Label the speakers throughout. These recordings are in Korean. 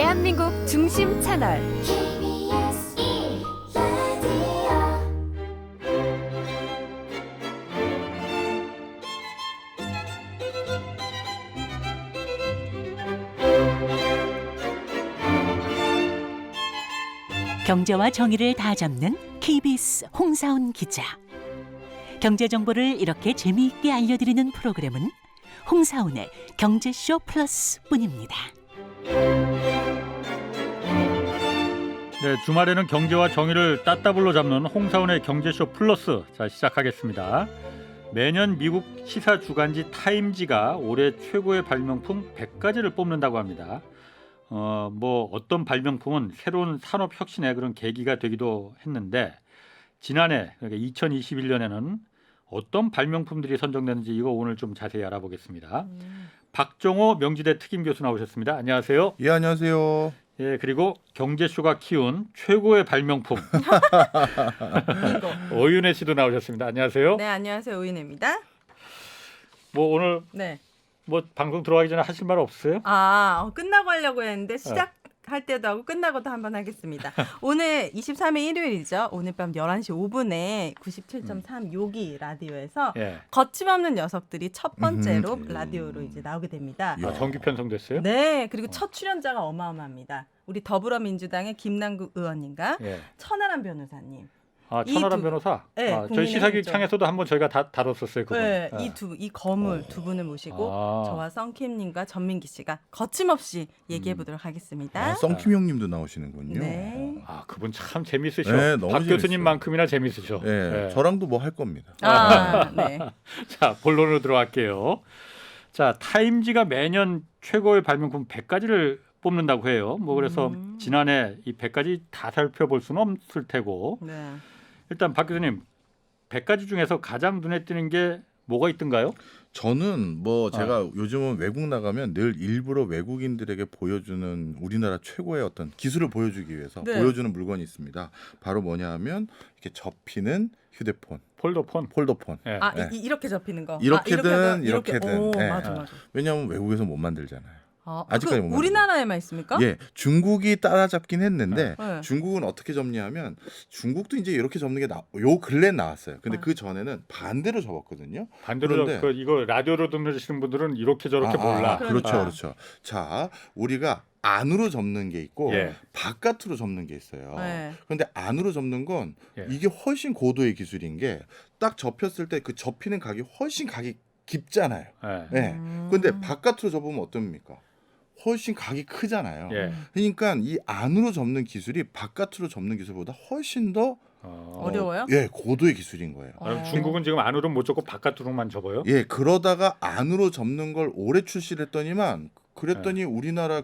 Speaker 1: 대한민국 중심 채널
Speaker 2: KBS 1라디오
Speaker 3: 경제와 정의를 다 잡는 KBS 홍사훈 기자. 경제 정보를 이렇게 재미있게 알려드리는 프로그램은 홍사훈의 경제쇼 플러스뿐입니다.
Speaker 4: 네, 주말에는 경제와 정의를 따따블로 잡는 홍사훈의 경제쇼 플러스. 자, 시작하겠습니다. 매년 미국 시사 주간지 타임지가 올해 최고의 발명품 100가지를 뽑는다고 합니다. 어떤 발명품은 새로운 산업 혁신의 그런 계기가 되기도 했는데, 지난해 그러니까 2021년에는 어떤 발명품들이 선정되는지 이거 오늘 좀 자세히 알아보겠습니다. 박정호 명지대 특임 교수 나오셨습니다. 안녕하세요.
Speaker 5: 예, 안녕하세요.
Speaker 4: 예, 그리고 경제쇼가 키운 최고의 발명품 오윤혜 씨도 나오셨습니다. 안녕하세요.
Speaker 6: 네, 안녕하세요. 오윤혜입니다.
Speaker 4: 오늘
Speaker 6: 네.
Speaker 4: 방송 들어가기 전에 하실 말 없어요?
Speaker 6: 끝나고 하려고 했는데 시작할 때도 하고 끝나고도 한번 하겠습니다. 오늘 23일 일요일이죠. 오늘 밤 11시 5분에 97.3 요기 라디오에서
Speaker 4: 예.
Speaker 6: 거침없는 녀석들이 첫 번째로 라디오로 이제 나오게 됩니다.
Speaker 4: 정규 편성됐어요?
Speaker 6: 네, 그리고 첫 출연자가 어마어마합니다. 우리 더불어민주당의 김남국 의원님과
Speaker 4: 예.
Speaker 6: 천하람 변호사님.
Speaker 4: 천하람 변호사.
Speaker 6: 네,
Speaker 4: 저희
Speaker 6: 국민의
Speaker 4: 시사기획
Speaker 6: 행정.
Speaker 4: 창에서도 한번 저희가 다뤘었어요. 그분.
Speaker 6: 네,
Speaker 4: 예.
Speaker 6: 이 거물 두 분을 모시고 저와 썬킴님과 전민기 씨가 거침없이 얘기해 보도록 하겠습니다.
Speaker 5: 썬킴 형님도 나오시는군요.
Speaker 6: 네.
Speaker 4: 그분 참 재밌으셔.
Speaker 5: 네, 너무
Speaker 4: 박
Speaker 5: 재밌어요.
Speaker 4: 교수님만큼이나 재밌으셔.
Speaker 5: 예,
Speaker 4: 예.
Speaker 5: 저랑도 뭐 할 겁니다.
Speaker 6: 네.
Speaker 4: 자, 본론으로 들어갈게요. 자, 타임지가 매년 최고의 발명품 100가지를 뽑는다고 해요. 그래서 지난해 이 100가지 다 살펴볼 수는 없을 테고,
Speaker 6: 네.
Speaker 4: 일단 박 교수님 100가지 중에서 가장 눈에 띄는 게 뭐가 있던가요?
Speaker 5: 저는 제가 요즘은 외국 나가면 늘 일부러 외국인들에게 보여주는 우리나라 최고의 어떤 기술을 보여주기 위해서
Speaker 6: 네.
Speaker 5: 보여주는 물건이 있습니다. 바로 뭐냐 하면 이렇게 접히는 휴대폰,
Speaker 4: 폴더폰.
Speaker 5: 폴더폰.
Speaker 4: 예.
Speaker 5: 네.
Speaker 6: 이렇게 접히는 거.
Speaker 5: 이렇게든
Speaker 6: 이렇게.
Speaker 5: 이렇게든.
Speaker 6: 오,
Speaker 5: 네.
Speaker 6: 맞아.
Speaker 5: 왜냐하면 외국에서 못 만들잖아요. 아직까지
Speaker 6: 그
Speaker 5: 못
Speaker 6: 우리나라에만 있습니까?
Speaker 5: 예, 중국이 따라잡긴 했는데
Speaker 6: 네.
Speaker 5: 중국은 어떻게 접냐면 중국도 이제 이렇게 접는 게 요 근래 나왔어요. 근데 그 전에는 반대로 접었거든요.
Speaker 4: 반대로
Speaker 5: 그런데-
Speaker 4: 이거 라디오로 듣는 분들은 이렇게 저렇게 몰라.
Speaker 5: 그렇죠,
Speaker 6: 그러니까.
Speaker 5: 그렇죠. 자, 우리가 안으로 접는 게 있고
Speaker 4: 예.
Speaker 5: 바깥으로 접는 게 있어요.
Speaker 6: 네.
Speaker 5: 그런데 안으로 접는 건
Speaker 4: 예.
Speaker 5: 이게 훨씬 고도의 기술인 게 딱 접혔을 때 그 접히는 각이 훨씬 각이 깊잖아요.
Speaker 4: 예.
Speaker 5: 예. 근데 바깥으로 접으면 어떻습니까? 훨씬 각이 크잖아요.
Speaker 4: 예.
Speaker 5: 그러니까 이 안으로 접는 기술이 바깥으로 접는 기술보다 훨씬 더
Speaker 6: 어려워요?
Speaker 5: 고도의 기술인 거예요.
Speaker 4: 중국은 지금 안으로 못 접고 바깥으로만 접어요?
Speaker 5: 예, 그러다가 안으로 접는 걸 오래 출시를 했더니만 그랬더니 우리나라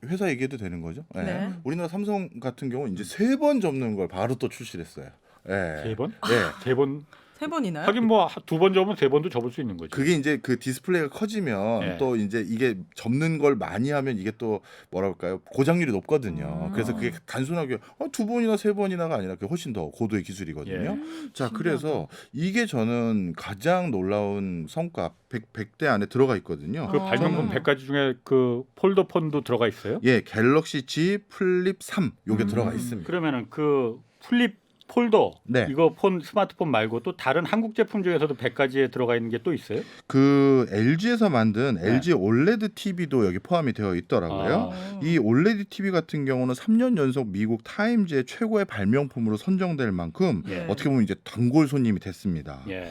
Speaker 5: 회사 얘기해도 되는 거죠? 예.
Speaker 6: 네.
Speaker 5: 우리나라 삼성 같은 경우 이제 3번 접는 걸 바로 또 출시를 했어요. 예.
Speaker 4: 3번?
Speaker 5: 예.
Speaker 4: 3번?
Speaker 6: 세 번이나요?
Speaker 4: 하긴 2번 접으면 3번도 접을 수 있는 거지.
Speaker 5: 그게 이제 그 디스플레이가 커지면
Speaker 4: 예.
Speaker 5: 또 이제 이게 접는 걸 많이 하면 이게 또 뭐랄까요 고장률이 높거든요. 그래서 그게 단순하게 2번이나 3번이나가 아니라 그게 훨씬 더 고도의 기술이거든요. 자, 그래서 이게 저는 가장 놀라운 성과 100대 안에 들어가 있거든요.
Speaker 4: 그 발명품 100가지 중에 그 폴더폰도 들어가 있어요?
Speaker 5: 예, 갤럭시 G 플립 3 요게 들어가 있습니다.
Speaker 4: 그러면은 그 플립 폴더
Speaker 5: 네.
Speaker 4: 이거 스마트폰 말고 또 다른 한국 제품 중에서도 100가지에 들어가 있는 게 또 있어요?
Speaker 5: 그 LG에서 만든
Speaker 4: 네.
Speaker 5: LG OLED TV도 여기 포함이 되어 있더라고요. 이 OLED TV 같은 경우는 3년 연속 미국 타임즈의 최고의 발명품으로 선정될 만큼
Speaker 4: 예.
Speaker 5: 어떻게 보면 이제 단골 손님이 됐습니다.
Speaker 4: 예.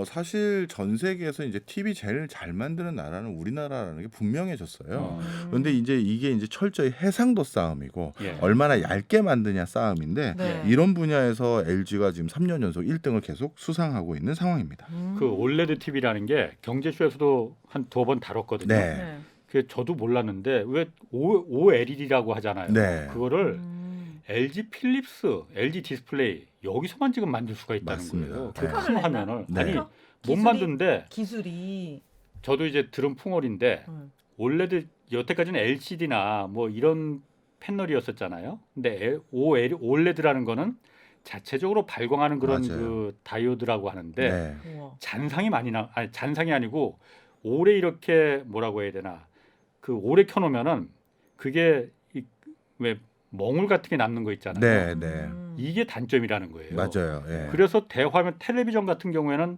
Speaker 5: 사실 전 세계에서 이제 TV 제일 잘 만드는 나라는 우리나라라는 게 분명해졌어요. 그런데 이제 이게 이제 철저히 해상도 싸움이고
Speaker 4: 예.
Speaker 5: 얼마나 얇게 만드냐 싸움인데
Speaker 6: 네.
Speaker 5: 이런 분야에서 LG가 지금 3년 연속 1등을 계속 수상하고 있는 상황입니다.
Speaker 4: 그 올레드 TV라는 게 경제쇼에서도 한 2번 다뤘거든요.
Speaker 5: 네.
Speaker 6: 네.
Speaker 4: 그 저도 몰랐는데 왜 OLED라고 하잖아요.
Speaker 5: 네.
Speaker 4: 그거를 LG 필립스, LG 디스플레이 여기서만 지금 만들 수가 있다는
Speaker 5: 맞습니다.
Speaker 4: 거예요.
Speaker 5: 네.
Speaker 4: 그 큰 화면을
Speaker 5: 네.
Speaker 4: 아니 못
Speaker 6: 기술이-
Speaker 4: 만드는데
Speaker 6: 기술이
Speaker 4: 저도 이제 들은 풍월인데 올레드 여태까지는 LCD나 이런 패널이었었잖아요. 근데 OLED라는 거는 자체적으로 발광하는 그런
Speaker 5: 맞아요.
Speaker 4: 그 다이오드라고 하는데
Speaker 5: 네.
Speaker 6: 우와.
Speaker 4: 잔상이 잔상이 아니고 오래 이렇게 뭐라고 해야 되나 그 오래 켜놓으면은 그게 이 왜 멍울 같은 게 남는 거 있잖아요.
Speaker 5: 네, 네.
Speaker 4: 이게 단점이라는 거예요.
Speaker 5: 맞아요. 예.
Speaker 4: 그래서 대화면 텔레비전 같은 경우에는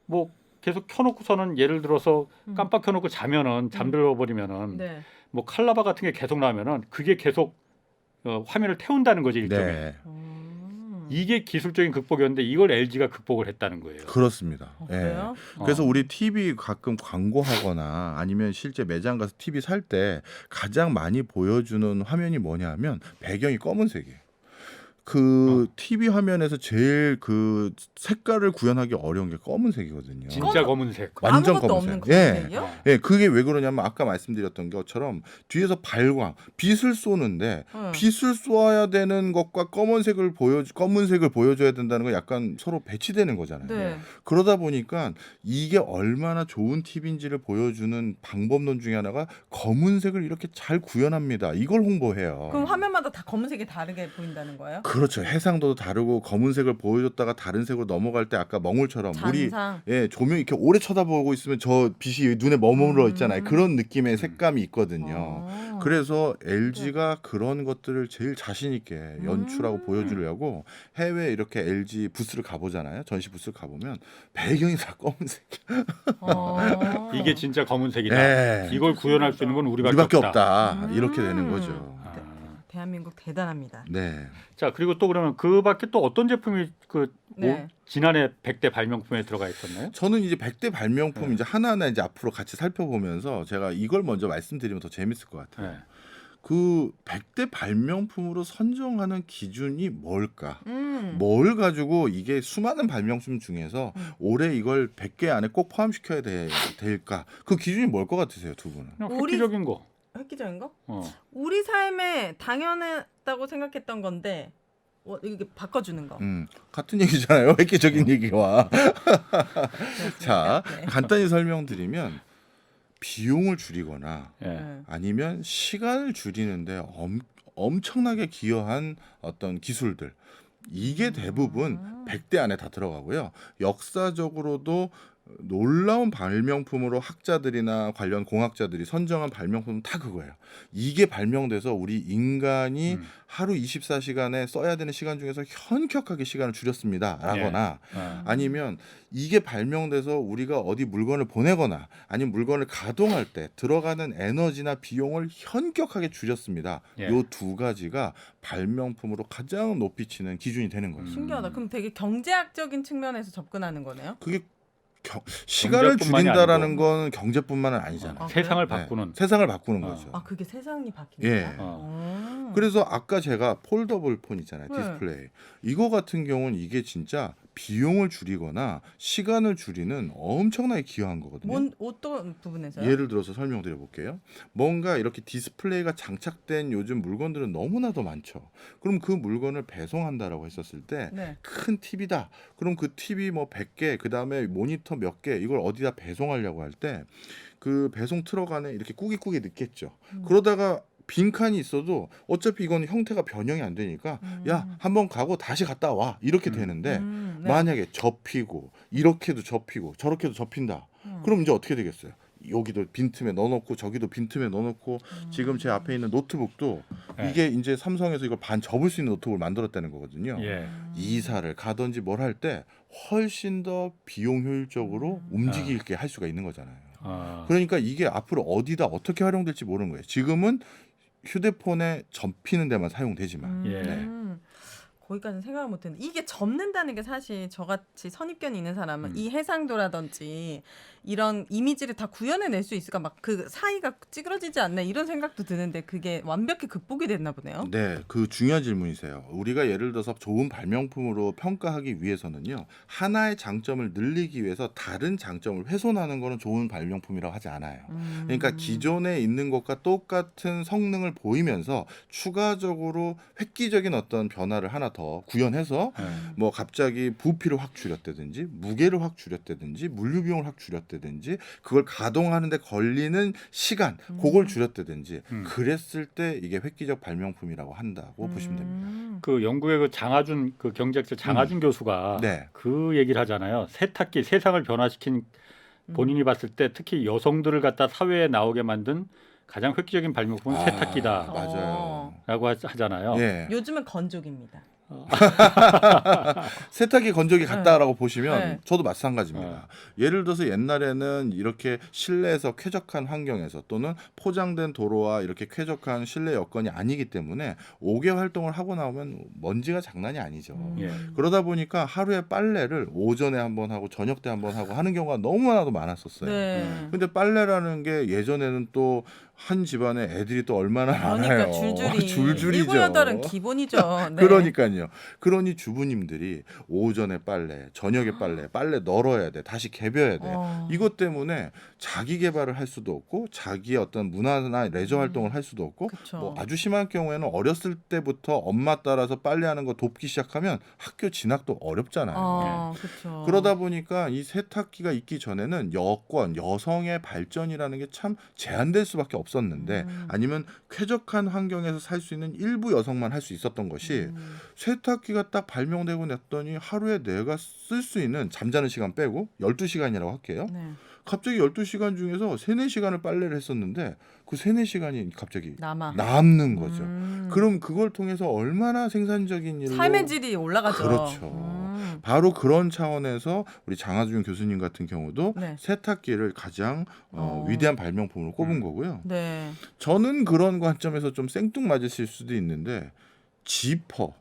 Speaker 4: 뭐 계속 켜놓고서는 예를 들어서 깜빡 켜놓고 자면은 잠들어 버리면은
Speaker 6: 네.
Speaker 4: 뭐 칼라바 같은 게 계속 나면은 그게 계속 화면을 태운다는 거죠 일종의.
Speaker 5: 네.
Speaker 4: 이게 기술적인 극복이었는데 이걸 LG가 극복을 했다는 거예요.
Speaker 5: 그렇습니다. 예.
Speaker 6: 그래요?
Speaker 5: 그래서 우리 TV 가끔 광고하거나 아니면 실제 매장 가서 TV 살 때 가장 많이 보여주는 화면이 뭐냐면 배경이 검은색이에요. 그 TV 화면에서 제일 그 색깔을 구현하기 어려운 게 검은색이거든요.
Speaker 4: 진짜 검은색.
Speaker 5: 완전
Speaker 6: 아무것도
Speaker 5: 검은색.
Speaker 6: 없는
Speaker 5: 예.
Speaker 6: 검은색이요?
Speaker 5: 예, 그게 왜 그러냐면 아까 말씀드렸던 것처럼 뒤에서 발광, 빛을 쏘는데 빛을 쏘아야 되는 것과 검은색을 보여줘야 된다는 건 약간 서로 배치되는 거잖아요.
Speaker 6: 네.
Speaker 5: 그러다 보니까 이게 얼마나 좋은 TV인지를 보여주는 방법론 중에 하나가 검은색을 이렇게 잘 구현합니다. 이걸 홍보해요.
Speaker 6: 그럼 화면마다 다 검은색이 다르게 보인다는 거예요?
Speaker 5: 그렇죠. 해상도도 다르고 검은색을 보여줬다가 다른 색으로 넘어갈 때 아까 멍울처럼 우리
Speaker 6: 잔상.
Speaker 5: 조명 이렇게 오래 쳐다보고 있으면 저 빛이 눈에 머물러 있잖아요. 그런 느낌의 색감이 있거든요. 그래서 LG가 그런 것들을 제일 자신 있게 연출하고 보여주려고 해외 이렇게 LG 부스를 가보잖아요. 전시 부스를 가보면 배경이 다 검은색.
Speaker 4: 이게 진짜 검은색이다.
Speaker 5: 네.
Speaker 4: 이걸 구현할 수 있는 건 우리밖에
Speaker 5: 우리밖에
Speaker 4: 없다.
Speaker 5: 없다. 이렇게 되는 거죠.
Speaker 6: 대한민국 대단합니다.
Speaker 5: 네.
Speaker 4: 자 그리고 또 그러면 그 밖에 또 어떤 제품이
Speaker 6: 네.
Speaker 4: 지난해 100대 발명품에 들어가 있었나요?
Speaker 5: 저는 이제 100대 발명품 이제 하나하나 이제 앞으로 같이 살펴보면서 제가 이걸 먼저 말씀드리면 더 재밌을 것 같아요.
Speaker 4: 네.
Speaker 5: 그 100대 발명품으로 선정하는 기준이 뭘까?
Speaker 6: 음.
Speaker 5: 뭘 가지고 이게 수많은 발명품 중에서 올해 이걸 100개 안에 꼭 포함시켜야 될까? 그 기준이 뭘 것 같으세요, 두 분은?
Speaker 4: 그냥
Speaker 6: 우리-
Speaker 4: 획기적인 거.
Speaker 6: 획기적인 거?
Speaker 4: 어.
Speaker 6: 우리 삶에 당연하다고 생각했던 건데 이게 바꿔주는 거.
Speaker 5: 같은 얘기잖아요. 획기적인 얘기와. 자,
Speaker 6: 네.
Speaker 5: 간단히 설명드리면 비용을 줄이거나
Speaker 4: 예.
Speaker 6: 네.
Speaker 5: 아니면 시간을 줄이는데 엄청나게 기여한 어떤 기술들. 이게 대부분 100대 안에 다 들어가고요. 역사적으로도 놀라운 발명품으로 학자들이나 관련 공학자들이 선정한 발명품은 다 그거예요. 이게 발명돼서 우리 인간이 하루 24시간에 써야 되는 시간 중에서 현격하게 시간을 줄였습니다. 라거나 아니면 이게 발명돼서 우리가 어디 물건을 보내거나 아니면 물건을 가동할 때 들어가는 에너지나 비용을 현격하게 줄였습니다.
Speaker 4: 예.
Speaker 5: 요 두 가지가 발명품으로 가장 높이 치는 기준이 되는 거예요.
Speaker 6: 신기하다. 그럼 되게 경제학적인 측면에서 접근하는 거네요.
Speaker 5: 그게 시간을
Speaker 4: 경제뿐만이
Speaker 5: 줄인다라는
Speaker 4: 아니고.
Speaker 5: 건 경제뿐만은 아니잖아요.
Speaker 6: 아,
Speaker 4: 세상을
Speaker 5: 네.
Speaker 4: 바꾸는.
Speaker 5: 세상을 바꾸는 거죠.
Speaker 6: 아 그게 세상이 바뀐다.
Speaker 5: 예. 그래서 아까 제가 폴더블 폰 있잖아요.
Speaker 6: 네.
Speaker 5: 디스플레이. 이거 같은 경우는 이게 진짜 비용을 줄이거나 시간을 줄이는 엄청나게 기여한 거거든요.
Speaker 6: 어떤 부분에서요?
Speaker 5: 예를 들어서 설명드려 볼게요. 뭔가 이렇게 디스플레이가 장착된 요즘 물건들은 너무나도 많죠. 그럼 그 물건을 배송한다라고 했었을 때
Speaker 6: 네.
Speaker 5: 큰 TV다. 그럼 그 TV 뭐 100개, 그다음에 모니터 몇 개 이걸 어디다 배송하려고 할 때 그 배송 트럭 안에 이렇게 꾸깃꾸깃 넣겠죠. 그러다가 빈칸이 있어도 어차피 이건 형태가 변형이 안 되니까 야, 한번 가고 다시 갔다 와. 이렇게 되는데
Speaker 6: 네.
Speaker 5: 만약에 접히고 이렇게도 접히고 저렇게도 접힌다. 그럼 이제 어떻게 되겠어요? 여기도 빈틈에 넣어놓고 저기도 빈틈에 넣어놓고 지금 제 앞에 있는 노트북도
Speaker 4: 네.
Speaker 5: 이게 이제 삼성에서 이걸 반 접을 수 있는 노트북을 만들었다는 거거든요.
Speaker 4: 예.
Speaker 5: 이사를 가든지 뭘 할 때 훨씬 더 비용 효율적으로 움직이게 할 수가 있는 거잖아요. 그러니까 이게 앞으로 어디다 어떻게 활용될지 모르는 거예요. 지금은 휴대폰에 접히는 데만 사용되지만
Speaker 4: 예.
Speaker 6: 거기까지는 생각을 못했는데 이게 접는다는 게 사실 저같이 선입견이 있는 사람은 이 해상도라든지 이런 이미지를 다 구현해낼 수 있을까 막 그 사이가 찌그러지지 않나 이런 생각도 드는데 그게 완벽히 극복이 됐나 보네요.
Speaker 5: 네, 그 중요한 질문이세요. 우리가 예를 들어서 좋은 발명품으로 평가하기 위해서는요. 하나의 장점을 늘리기 위해서 다른 장점을 훼손하는 거는 좋은 발명품이라고 하지 않아요. 그러니까 기존에 있는 것과 똑같은 성능을 보이면서 추가적으로 획기적인 어떤 변화를 하나 더 구현해서 뭐 갑자기 부피를 확 줄였다든지 무게를 확 줄였다든지 물류 비용을 확 줄였다든지 그걸 가동하는 데 걸리는 시간 그걸 줄였다든지 그랬을 때 이게 획기적 발명품이라고 한다고 보시면 됩니다.
Speaker 4: 그 영국의 그 장하준 그 경제학자 장하준 교수가
Speaker 5: 네.
Speaker 4: 그 얘기를 하잖아요. 세탁기 세상을 변화시킨 본인이 봤을 때 특히 여성들을 갖다 사회에 나오게 만든 가장 획기적인 발명품은 세탁기다.
Speaker 5: 맞아요.
Speaker 4: 하잖아요.
Speaker 5: 예.
Speaker 6: 요즘은 건조기입니다.
Speaker 5: 세탁기 건조기 같다라고 보시면
Speaker 6: 네.
Speaker 5: 저도 마찬가지입니다. 예를 들어서 옛날에는 이렇게 실내에서 쾌적한 환경에서 또는 포장된 도로와 이렇게 쾌적한 실내 여건이 아니기 때문에 5개 활동을 하고 나오면 먼지가 장난이 아니죠.
Speaker 4: 예.
Speaker 5: 그러다 보니까 하루에 빨래를 오전에 한번 하고 저녁 때 한번 하고 하는 경우가 너무나도 많았었어요.
Speaker 6: 네.
Speaker 5: 근데 빨래라는 게 예전에는 또 한 집안에 애들이 또 얼마나
Speaker 6: 그러니까
Speaker 5: 많아요.
Speaker 6: 줄줄이.
Speaker 5: 줄줄이죠.
Speaker 6: 7, 8은 기본이죠. 네.
Speaker 5: 그러니까요. 그러니 주부님들이 오전에 빨래, 저녁에 빨래 널어야 돼. 다시 개벼야 돼. 이것 때문에 자기 개발을 할 수도 없고 자기의 어떤 문화나 레저 활동을 할 수도 없고
Speaker 6: 그쵸.
Speaker 5: 뭐 아주 심한 경우에는 어렸을 때부터 엄마 따라서 빨래하는 거 돕기 시작하면 학교 진학도 어렵잖아요.
Speaker 6: 그렇죠.
Speaker 5: 그러다 보니까 이 세탁기가 있기 전에는 여성의 발전이라는 게 참 제한될 수밖에 없었는데 아니면 쾌적한 환경에서 살 수 있는 일부 여성만 할 수 있었던 것이 세탁기가 딱 발명되고 났더니 하루에 내가 쓸 수 있는 잠자는 시간 빼고 12시간이라고 할게요.
Speaker 6: 네.
Speaker 5: 갑자기 12시간 중에서 3, 4시간을 빨래를 했었는데 그 3, 4시간이 갑자기 남는 거죠. 그럼 그걸 통해서 얼마나 생산적인 일로
Speaker 6: 삶의 질이 올라가죠.
Speaker 5: 그렇죠. 바로 그런 차원에서 우리 장하준 교수님 같은 경우도
Speaker 6: 네.
Speaker 5: 세탁기를 가장 위대한 발명품으로 꼽은 거고요.
Speaker 6: 네.
Speaker 5: 저는 그런 관점에서 좀 생뚱맞으실 수도 있는데 지퍼.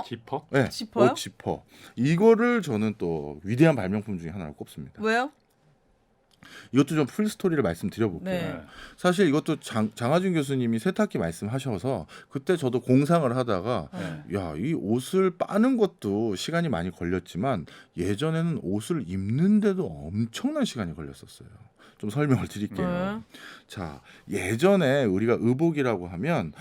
Speaker 4: 지퍼?
Speaker 5: 네,
Speaker 6: 지퍼요?
Speaker 5: 옷 지퍼. 이거를 저는 또 위대한 발명품 중에 하나로 꼽습니다.
Speaker 6: 왜요?
Speaker 5: 이것도 좀 풀 스토리를 말씀드려볼게요.
Speaker 6: 네.
Speaker 5: 사실 이것도 장하준 교수님이 세탁기 말씀하셔서 그때 저도 공상을 하다가
Speaker 4: 네.
Speaker 5: 야, 이 옷을 빠는 것도 시간이 많이 걸렸지만 예전에는 옷을 입는데도 엄청난 시간이 걸렸었어요. 좀 설명을 드릴게요. 자, 예전에 우리가 의복이라고 하면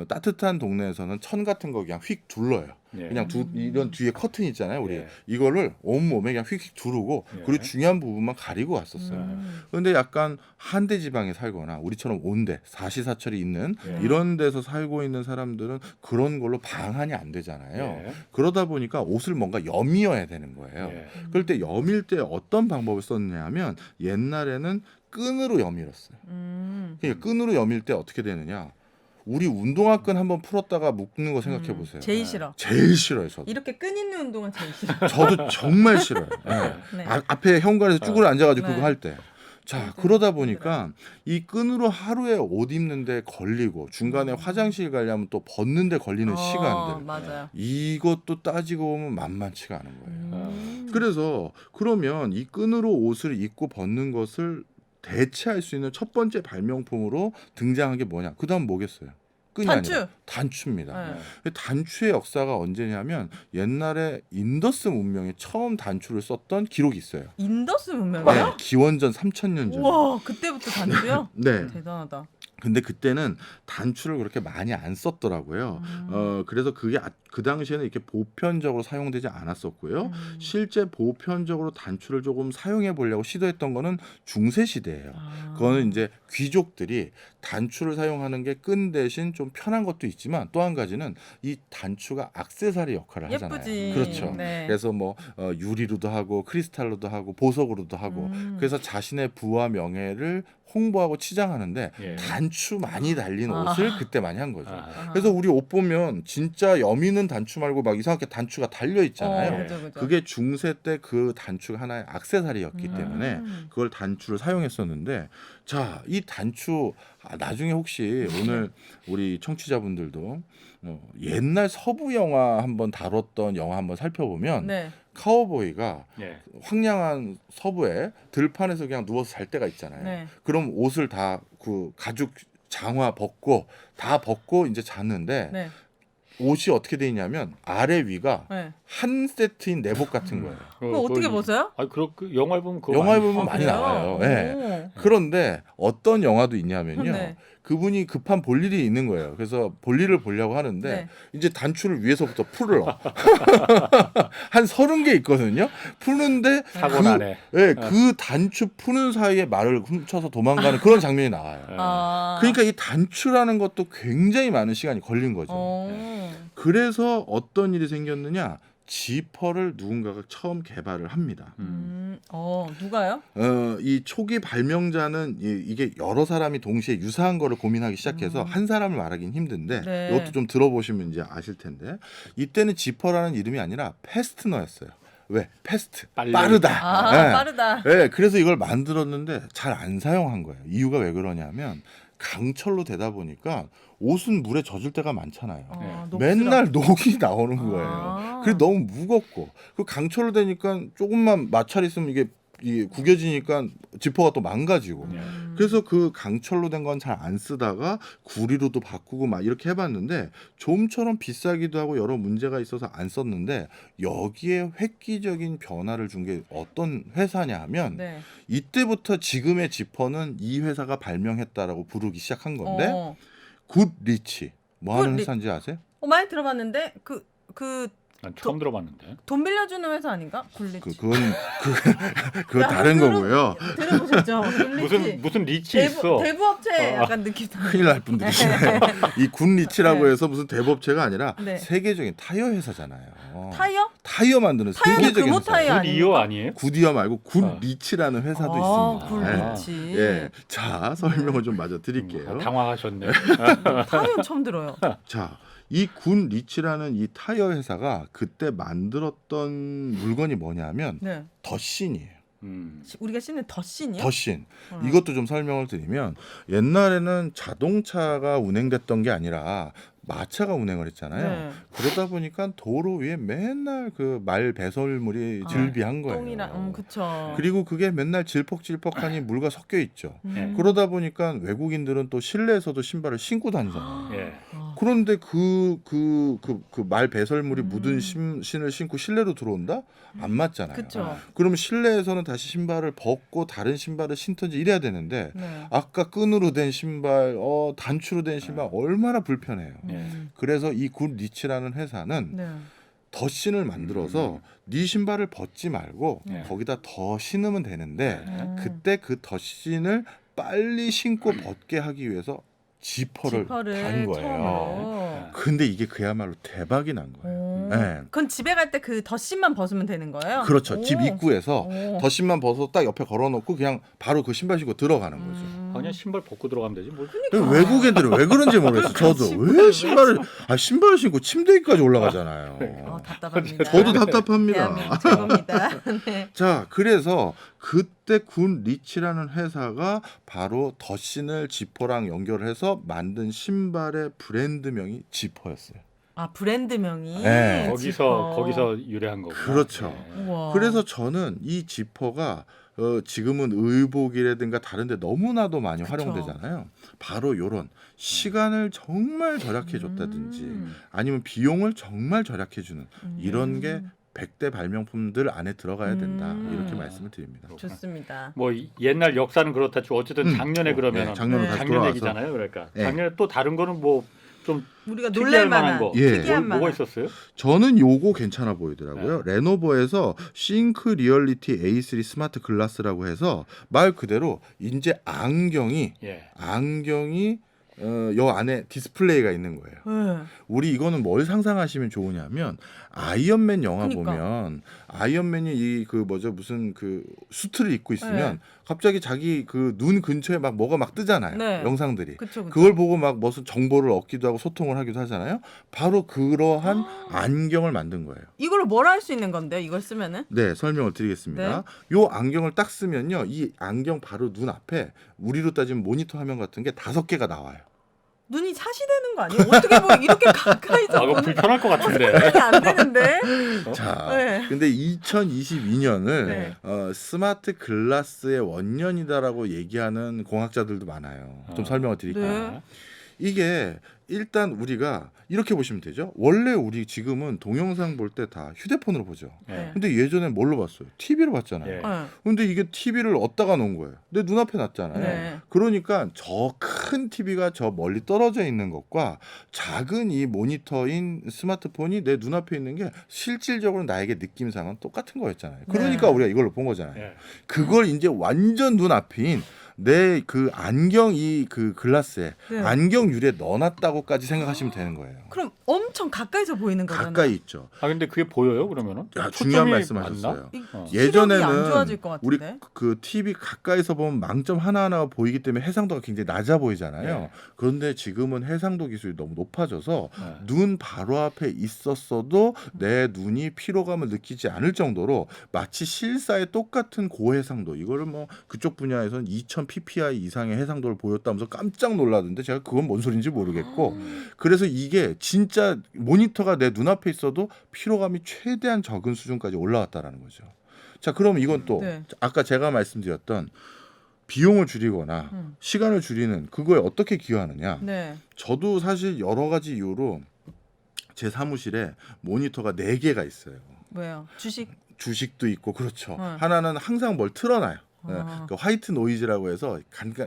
Speaker 5: 따뜻한 동네에서는 천 같은 거 그냥 휙 둘러요.
Speaker 4: 예.
Speaker 5: 그냥 이런 뒤에 커튼 있잖아요. 우리
Speaker 4: 예.
Speaker 5: 이거를 온 몸에 그냥 휙휙 두르고
Speaker 4: 예.
Speaker 5: 그리고 중요한 부분만 가리고 왔었어요. 그런데 약간 한대 지방에 살거나 우리처럼 온대 사시사철이 있는
Speaker 4: 예.
Speaker 5: 이런 데서 살고 있는 사람들은 그런 걸로 방한이 안 되잖아요.
Speaker 4: 예.
Speaker 5: 그러다 보니까 옷을 뭔가 여미어야 되는 거예요.
Speaker 4: 예.
Speaker 5: 그럴 때 여밀 때 어떤 방법을 썼냐면 옛날에는 끈으로 여밀었어요. 그러니까 끈으로 여밀 때 어떻게 되느냐? 우리 운동화 끈 한번 풀었다가 묶는 거 생각해 보세요.
Speaker 6: 제일 싫어.
Speaker 5: 제일 싫어요, 저도.
Speaker 6: 이렇게 끈 있는 운동은 제일 싫어.
Speaker 5: 저도 정말 싫어요. 네.
Speaker 6: 네.
Speaker 5: 앞에 현관에서 쭈그려 앉아가지고
Speaker 6: 네.
Speaker 5: 그거 할 때. 자, 그러다 보니까 이 끈으로 하루에 옷 입는데 걸리고 중간에 화장실 가려면 또 벗는데 걸리는 시간들.
Speaker 6: 맞아요.
Speaker 5: 이것도 따지고 보면 만만치가 않은 거예요. 그래서 그러면 이 끈으로 옷을 입고 벗는 것을 대체할 수 있는 첫 번째 발명품으로 등장한 게 뭐냐? 그다음 뭐겠어요? 끈이
Speaker 6: 단추.
Speaker 5: 아니라 단추입니다.
Speaker 6: 네.
Speaker 5: 단추의 역사가 언제냐면 옛날에 인더스 문명에 처음 단추를 썼던 기록이 있어요.
Speaker 6: 인더스
Speaker 5: 네,
Speaker 6: 문명이요?
Speaker 5: 기원전 3000년 전.
Speaker 6: 우와, 그때부터 단추요?
Speaker 5: 네.
Speaker 6: 대단하다.
Speaker 5: 근데 그때는 단추를 그렇게 많이 안 썼더라고요. 그래서 그게 그 당시에는 이렇게 보편적으로 사용되지 않았었고요. 실제 보편적으로 단추를 조금 사용해 보려고 시도했던 거는 중세 시대예요. 그거는 이제 귀족들이 단추를 사용하는 게 끈 대신 좀 편한 것도 있지만 또 한 가지는 이 단추가 액세서리 역할을 하잖아요.
Speaker 6: 예쁘지.
Speaker 5: 그렇죠.
Speaker 6: 네.
Speaker 5: 그래서 뭐 유리로도 하고 크리스탈로도 하고 보석으로도 하고 그래서 자신의 부와 명예를 홍보하고 치장하는데
Speaker 4: 예.
Speaker 5: 단추 많이 달린 옷을 그때 많이 한 거죠.
Speaker 4: 아.
Speaker 5: 그래서 우리 옷 보면 진짜 여미는 단추 말고 막 이상하게 단추가 달려 있잖아요.
Speaker 6: 그죠.
Speaker 5: 그게 중세 때 그 단추가 하나의 액세서리였기 때문에 그걸 단추를 사용했었는데 자, 이 단추 나중에 혹시 오늘 우리 청취자분들도 옛날 서부 영화 한번 다뤘던 영화 한번 살펴보면
Speaker 6: 네.
Speaker 5: 카우보이가
Speaker 4: 예.
Speaker 5: 황량한 서부에 들판에서 그냥 누워서 잘 때가 있잖아요.
Speaker 6: 네.
Speaker 5: 그럼 옷을 다 그 가죽 장화 벗고 다 벗고 이제 잤는데
Speaker 6: 네.
Speaker 5: 옷이 어떻게 돼 있냐면 아래 위가
Speaker 6: 네.
Speaker 5: 한 세트인 내복 같은 거예요.
Speaker 6: 그거 어떻게 벗어요?
Speaker 4: 아, 그 영화에 보면 그거
Speaker 5: 영화에
Speaker 4: 많이-
Speaker 5: 보면 많이
Speaker 6: 그래요?
Speaker 5: 나와요. 예.
Speaker 6: 오.
Speaker 5: 그런데 어떤 영화도 있냐면요.
Speaker 6: 네.
Speaker 5: 그분이 급한 볼일이 있는 거예요. 그래서 볼일을 보려고 하는데
Speaker 6: 네.
Speaker 5: 이제 단추를 위에서부터 풀어. 한 30개 있거든요. 푸는데
Speaker 4: 사고 나네.
Speaker 5: 예, 그 단추 푸는 사이에 말을 훔쳐서 도망가는 그런 장면이 나와요. 그러니까 이 단추라는 것도 굉장히 많은 시간이 걸린 거죠.
Speaker 6: 어.
Speaker 5: 그래서 어떤 일이 생겼느냐? 지퍼를 누군가가 처음 개발을 합니다.
Speaker 6: 누가요?
Speaker 5: 이 초기 발명자는 이게 여러 사람이 동시에 유사한 거를 고민하기 시작해서 한 사람을 말하기는 힘든데
Speaker 6: 네.
Speaker 5: 이것도 좀 들어보시면 이제 아실 텐데 이때는 지퍼라는 이름이 아니라 패스트너였어요. 왜? 패스트 빠르다. 네.
Speaker 6: 빠르다.
Speaker 5: 네, 그래서 이걸 만들었는데 잘 안 사용한 거예요. 이유가 왜 그러냐면 강철로 되다 보니까 옷은 물에 젖을 때가 많잖아요. 맨날 녹이 나오는 거예요. 그래 너무 무겁고 그 강철로 되니까 조금만 마찰 있으면 이게 구겨지니까 지퍼가 또 망가지고 그래서 그 강철로 된 건 잘 안 쓰다가 구리로도 바꾸고 막 이렇게 해봤는데 좀처럼 비싸기도 하고 여러 문제가 있어서 안 썼는데 여기에 획기적인 변화를 준 게 어떤 회사냐 하면
Speaker 6: 네.
Speaker 5: 이때부터 지금의 지퍼는 이 회사가 발명했다라고 부르기 시작한 건데 굿 리치 뭐 하는
Speaker 6: 굿
Speaker 5: 회사인지 아세요?
Speaker 6: 많이 들어봤는데
Speaker 4: 난 처음 들어봤는데.
Speaker 6: 돈 빌려주는 회사 아닌가? 굴리치.
Speaker 5: 그건 다른 거고요.
Speaker 6: 들어보셨죠? 굴리치.
Speaker 4: 무슨 리치 있어.
Speaker 6: 대부업체 약간 느낌.
Speaker 5: 큰일 날 분들이시네요. 이 굿리치라고
Speaker 6: 네.
Speaker 5: 해서 무슨 대법체가 아니라
Speaker 6: 네.
Speaker 5: 세계적인 타이어 회사잖아요.
Speaker 6: 타이어?
Speaker 5: 타이어 만드는
Speaker 6: 타이어는
Speaker 5: 세계적인
Speaker 6: 금호
Speaker 5: 회사.
Speaker 6: 타이어
Speaker 4: 굿이어 아니에요?
Speaker 5: 굿이어 말고 굿리치라는 회사도 있습니다.
Speaker 6: 굴리치.
Speaker 5: 예. 자, 설명을 좀 마저 드릴게요.
Speaker 4: 당황하셨네.
Speaker 6: 타이어는 처음 들어요.
Speaker 5: 자, 이 굿리치라는 이 타이어 회사가 그때 만들었던 물건이 뭐냐면
Speaker 6: 네.
Speaker 5: 더신이에요.
Speaker 6: 우리가 신는 더신이요?
Speaker 5: 더신. 이것도 좀 설명을 드리면 옛날에는 자동차가 운행됐던 게 아니라 마차가 운행을 했잖아요.
Speaker 6: 네.
Speaker 5: 그러다 보니까 도로 위에 맨날 그 말 배설물이 즐비한 거예요.
Speaker 6: 똥이랑 그쵸.
Speaker 5: 그리고 그게 맨날 질퍽질퍽하니 물과 섞여 있죠.
Speaker 4: 네.
Speaker 5: 그러다 보니까 외국인들은 또 실내에서도 신발을 신고 다니잖아요.
Speaker 4: 예.
Speaker 5: 그런데 그 말 배설물이 묻은 신을 신고 실내로 들어온다? 안 맞잖아요.
Speaker 6: 그쵸.
Speaker 5: 그러면 실내에서는 다시 신발을 벗고 다른 신발을 신든지 이래야 되는데
Speaker 6: 네.
Speaker 5: 아까 끈으로 된 신발, 단추로 된 신발 얼마나 불편해요. 그래서 이 굿리치라는 회사는
Speaker 6: 네.
Speaker 5: 더신을 만들어서 네 신발을 벗지 말고
Speaker 4: 네.
Speaker 5: 거기다 더 신으면 되는데 그때 그 더신을 빨리 신고 벗게 하기 위해서 지퍼를 단 거예요.
Speaker 6: 처음으로.
Speaker 5: 근데 이게 그야말로 대박이 난 거예요. 네.
Speaker 6: 그건 집에 갈 때 그 덧신만 벗으면 되는 거예요?
Speaker 5: 그렇죠. 집 입구에서
Speaker 6: 오.
Speaker 5: 덧신만 벗어 딱 옆에 걸어놓고 그냥 바로 그 신발 신고 들어가는 거죠.
Speaker 4: 그냥 신발 벗고 들어가면 되지 뭘.
Speaker 5: 외국 애들은 왜 그런지 모르겠어요. 저도 왜 신발을 신고 침대 위까지 올라가잖아요.
Speaker 6: 답답합니다.
Speaker 5: 저도 답답합니다.
Speaker 6: 대한민국 최고입니다. 네.
Speaker 5: 자, 그래서 그때 굿리치라는 회사가 바로 더신을 지퍼랑 연결해서 만든 신발의 브랜드명이 지퍼였어요.
Speaker 6: 아 브랜드명이
Speaker 5: 네.
Speaker 4: 거기서 유래한 거구나.
Speaker 5: 그렇죠.
Speaker 4: 예.
Speaker 6: 우와.
Speaker 5: 그래서 저는 이 지퍼가 지금은 의복이라든가 다른 데 너무나도 많이
Speaker 6: 그쵸.
Speaker 5: 활용되잖아요. 바로 이런 시간을 정말 절약해 줬다든지 아니면 비용을 정말 절약해 주는 이런 게 100대 발명품들 안에 들어가야 된다. 이렇게 말씀을 드립니다.
Speaker 6: 좋습니다.
Speaker 4: 뭐 옛날 역사는 그렇다 치고 어쨌든 작년에 그러면
Speaker 5: 네, 작년으로
Speaker 6: 네.
Speaker 5: 다시
Speaker 4: 작년
Speaker 5: 돌아와서
Speaker 4: 얘기잖아요. 그러니까
Speaker 5: 네.
Speaker 4: 작년에 또 다른 거는 뭐 좀
Speaker 6: 우리가
Speaker 4: 특이할
Speaker 6: 놀랄 만한
Speaker 4: 거.
Speaker 5: 예.
Speaker 6: 특이한
Speaker 4: 뭐가
Speaker 6: 만한
Speaker 4: 있었어요?
Speaker 5: 저는 요거 괜찮아 보이더라고요. 레노버에서 싱크 리얼리티 A3 스마트 글라스라고 해서 말 그대로 이제 안경이
Speaker 4: 예.
Speaker 5: 요 안에 디스플레이가 있는 거예요.
Speaker 6: 네.
Speaker 5: 우리 이거는 뭘 상상하시면 좋으냐면 아이언맨 영화
Speaker 6: 그러니까.
Speaker 5: 보면 아이언맨이 무슨 그 수트를 입고 있으면
Speaker 6: 네.
Speaker 5: 갑자기 자기 그 눈 근처에 막 뭐가 막 뜨잖아요.
Speaker 6: 네.
Speaker 5: 영상들이.
Speaker 6: 그쵸.
Speaker 5: 그걸 보고 막 무슨 정보를 얻기도 하고 소통을 하기도 하잖아요. 바로 그러한 안경을 만든 거예요.
Speaker 6: 이걸로 뭘 할 수 있는 건데요? 이걸 쓰면은?
Speaker 5: 네, 설명을 드리겠습니다. 요 안경을 딱 쓰면요. 이 안경 바로 눈 앞에 우리로 따지면 모니터 화면 같은 게 5개가 나와요.
Speaker 6: 눈이 사시되는 거 아니에요? 어떻게 보면 이렇게 가까이서
Speaker 4: 그거 불편할 것 같은데.
Speaker 6: 이게 안 되는데?
Speaker 5: 자,
Speaker 6: 네.
Speaker 5: 근데 2022년을
Speaker 6: 네.
Speaker 5: 스마트 글라스의 원년이다라고 얘기하는 공학자들도 많아요. 좀 설명을 드릴게요.
Speaker 6: 네.
Speaker 5: 이게 일단 우리가 이렇게 보시면 되죠. 원래 우리 지금은 동영상 볼 때 다 휴대폰으로 보죠.
Speaker 4: 예.
Speaker 5: 근데 예전엔 뭘로 봤어요? TV로 봤잖아요.
Speaker 4: 예.
Speaker 6: 네.
Speaker 5: 근데 이게 TV를 어디다가 놓은 거예요? 내 눈앞에 놨잖아요.
Speaker 6: 네.
Speaker 5: 그러니까 저 큰 TV가 저 멀리 떨어져 있는 것과 작은 이 모니터인 스마트폰이 내 눈앞에 있는 게 실질적으로 나에게 느낌상은 똑같은 거였잖아요. 그러니까
Speaker 6: 네.
Speaker 5: 우리가 이걸로 본 거잖아요.
Speaker 4: 예.
Speaker 5: 그걸 이제 완전 눈앞인 내 그 안경 이 그 글라스에
Speaker 6: 네.
Speaker 5: 안경 유리에 넣어놨다고까지 생각하시면 되는 거예요.
Speaker 6: 그럼 엄청 가까이서 보이는 거잖아요.
Speaker 5: 가까이 있죠.
Speaker 4: 아 근데 그게 보여요 그러면은?
Speaker 5: 야, 중요한
Speaker 4: 초점이
Speaker 5: 말씀하셨어요.
Speaker 4: 맞나?
Speaker 6: 시력이 안
Speaker 5: 예전에는
Speaker 6: 좋아질 것
Speaker 5: 우리
Speaker 6: 같은데.
Speaker 5: 그 TV 가까이서 보면 망점 하나하나가 보이기 때문에 해상도가 굉장히 낮아 보이잖아요.
Speaker 4: 네.
Speaker 5: 그런데 지금은 해상도 기술이 너무 높아져서
Speaker 4: 네.
Speaker 5: 눈 바로 앞에 있었어도 내 눈이 피로감을 느끼지 않을 정도로 마치 실사의 똑같은 고해상도, 이거를 뭐 그쪽 분야에서는 2000 ppi 이상의 해상도를 보였다면서 깜짝 놀라던데 제가 그건 뭔 소린지 모르겠고, 그래서 이게 진짜 모니터가 내 눈앞에 있어도 피로감이 최대한 적은 수준까지 올라왔다라는 거죠. 자, 그럼 이건 또
Speaker 6: 네.
Speaker 5: 아까 제가 말씀드렸던 비용을 줄이거나 시간을 줄이는 그거에 어떻게 기여하느냐.
Speaker 6: 네.
Speaker 5: 저도 사실 여러 가지 이유로 제 사무실에 모니터가 4개가 있어요.
Speaker 6: 왜요? 주식.
Speaker 5: 주식도 있고 그렇죠.
Speaker 6: 네.
Speaker 5: 하나는 항상 뭘 틀어놔요. 네.
Speaker 6: 아.
Speaker 5: 그 화이트 노이즈라고 해서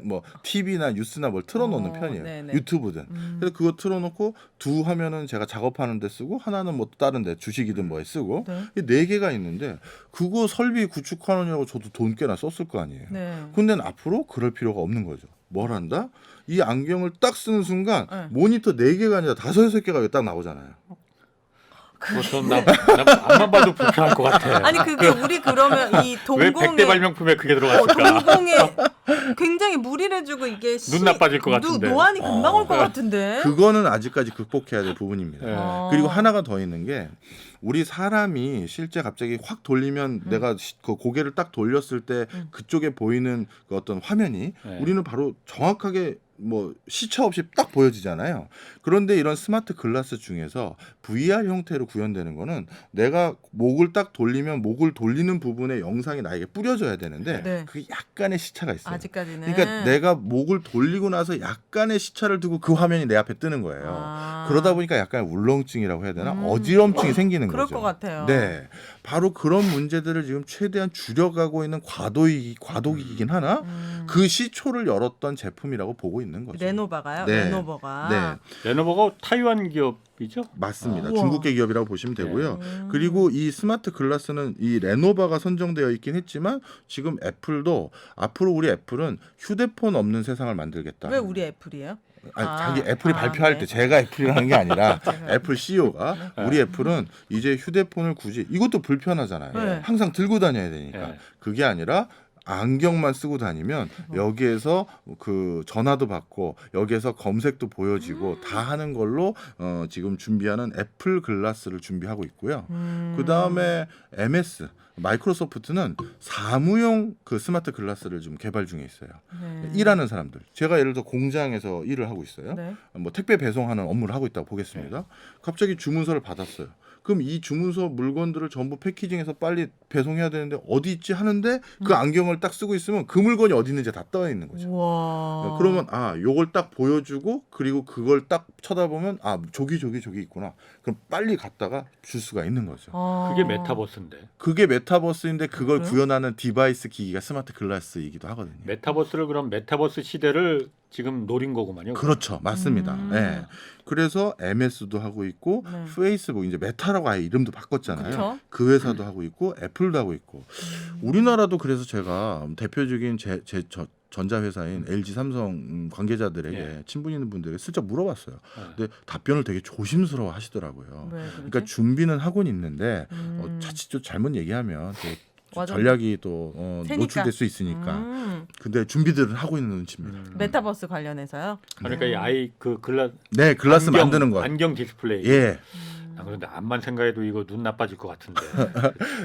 Speaker 5: 뭐 TV나 뉴스나 뭘 틀어놓는 편이에요.
Speaker 6: 네네.
Speaker 5: 유튜브든. 그래서 그거 틀어놓고 두 화면은 제가 작업하는 데 쓰고 하나는 뭐 다른데 주식이든 뭐에 쓰고
Speaker 6: 네.
Speaker 5: 이 4개가 있는데 그거 설비 구축하느냐고 저도 돈 꽤나 썼을 거 아니에요.
Speaker 6: 네.
Speaker 5: 근데 앞으로 그럴 필요가 없는 거죠. 뭘 한다? 이 안경을 딱 쓰는 순간
Speaker 6: 네.
Speaker 5: 모니터 4개가 아니라 5, 6개가 딱 나오잖아요.
Speaker 4: 전 앞만 봐도 불편할 것 같아.
Speaker 6: 아니 그게 우리 그러면 이
Speaker 4: 왜
Speaker 6: 동공에
Speaker 4: 100대 발명품에 그게 들어갔을까?
Speaker 6: 동공에 굉장히 무리를 해주고 이게
Speaker 4: 눈 나빠질 것 같은데.
Speaker 6: 노안이 금방 올 것 같은데.
Speaker 5: 그거는 아직까지 극복해야 될 부분입니다.
Speaker 4: 네.
Speaker 5: 그리고 하나가 더 있는 게 우리 사람이 실제 갑자기 확 돌리면 내가 그 고개를 딱 돌렸을 때 그쪽에 보이는 그 어떤 화면이
Speaker 4: 네.
Speaker 5: 우리는 바로 정확하게 뭐 시차 없이 딱 보여지잖아요. 그런데 이런 스마트 글라스 중에서 VR 형태로 구현되는 거는 내가 목을 딱 돌리면 목을 돌리는 부분의 영상이 나에게 뿌려져야 되는데
Speaker 6: 네.
Speaker 5: 그게 약간의 시차가 있어요.
Speaker 6: 아직까지는.
Speaker 5: 그러니까 내가 목을 돌리고 나서 약간의 시차를 두고 그 화면이 내 앞에 뜨는 거예요.
Speaker 6: 아.
Speaker 5: 그러다 보니까 약간 울렁증이라고 해야 되나? 어지럼증이 생기는
Speaker 6: 그럴
Speaker 5: 거죠.
Speaker 6: 것 같아요.
Speaker 5: 네, 바로 그런 문제들을 지금 최대한 줄여가고 있는 과도기이긴 하나 그 시초를 열었던 제품이라고 보고 있는 거죠.
Speaker 6: 레노버가요?
Speaker 5: 네.
Speaker 6: 레노버가.
Speaker 5: 네,
Speaker 4: 레노버가 타이완 기업이죠?
Speaker 5: 맞습니다.
Speaker 6: 우와.
Speaker 5: 중국계 기업이라고 보시면 되고요. 그리고 이 스마트 글라스는 이 레노버가 선정되어 있긴 했지만 지금 애플도 앞으로 우리 애플은 휴대폰 없는 세상을 만들겠다.
Speaker 6: 왜 우리 애플이에요?
Speaker 5: 아니,
Speaker 6: 아,
Speaker 5: 자기 애플이
Speaker 6: 아,
Speaker 5: 발표할
Speaker 6: 네.
Speaker 5: 때 제가 애플이라는 게 아니라
Speaker 6: 제가.
Speaker 5: 애플 CEO가 우리 애플은 이제 휴대폰을 굳이 이것도 불편하잖아요.
Speaker 6: 네.
Speaker 5: 항상 들고 다녀야 되니까.
Speaker 4: 네.
Speaker 5: 그게 아니라 안경만 쓰고 다니면 여기에서 그 전화도 받고 여기에서 검색도 보여지고 다 하는 걸로 지금 준비하는 애플 글라스를 준비하고 있고요. 그 다음에 MS 마이크로소프트는 사무용 그 스마트 글라스를 좀 개발 중에 있어요.
Speaker 6: 네.
Speaker 5: 일하는 사람들. 제가 예를 들어 공장에서 일을 하고 있어요.
Speaker 6: 네.
Speaker 5: 뭐 택배 배송하는 업무를 하고 있다고 보겠습니다. 갑자기 주문서를 받았어요. 그럼 이 주문서 물건들을 전부 패키징해서 빨리 배송해야 되는데 어디 있지 하는데 그 안경을 딱 쓰고 있으면 그 물건이 어디 있는지 다 떠 있는 거죠.
Speaker 6: 와.
Speaker 5: 그러면 요걸 딱 보여주고 그리고 그걸 딱 쳐다보면 저기 있구나. 그럼 빨리 갔다가 줄 수가 있는 거죠.
Speaker 4: 그게 메타버스인데.
Speaker 5: 그게 메타버스인데 그걸
Speaker 6: 그래요?
Speaker 5: 구현하는 디바이스 기기가 스마트 글라스이기도 하거든요.
Speaker 4: 메타버스를 그럼 메타버스 시대를 지금 노린 거구만요.
Speaker 5: 그렇죠, 맞습니다. 네. 그래서 MS도 하고 있고
Speaker 6: 네.
Speaker 5: 페이스북 이제 메타라고 아예 이름도 바꿨잖아요.
Speaker 6: 그쵸?
Speaker 5: 그 회사도 하고 있고 애플도 하고 있고 우리나라도 그래서 제가 대표적인 제 전자회사인 LG 삼성 관계자들에게
Speaker 4: 예.
Speaker 5: 친분 있는 분들에게 슬쩍 물어봤어요.
Speaker 4: 네.
Speaker 5: 근데 답변을 되게 조심스러워 하시더라고요.
Speaker 6: 왜 그러지?
Speaker 5: 그러니까 준비는 하고는 있는데
Speaker 6: 음.
Speaker 5: 자칫 좀 잘못 얘기하면 또
Speaker 6: 맞아.
Speaker 5: 전략이 또
Speaker 6: 새니까.
Speaker 5: 노출될 수 있으니까.
Speaker 6: 음.
Speaker 5: 근데 준비들은 하고 있는 눈치입니다.
Speaker 6: 메타버스 관련해서요?
Speaker 4: 그러니까 이 아이 그
Speaker 5: 네, 글라스 만드는 거.
Speaker 4: 안경 디스플레이.
Speaker 5: 예.
Speaker 4: 그런데 앞만 생각해도 이거 눈 나빠질 것 같은데.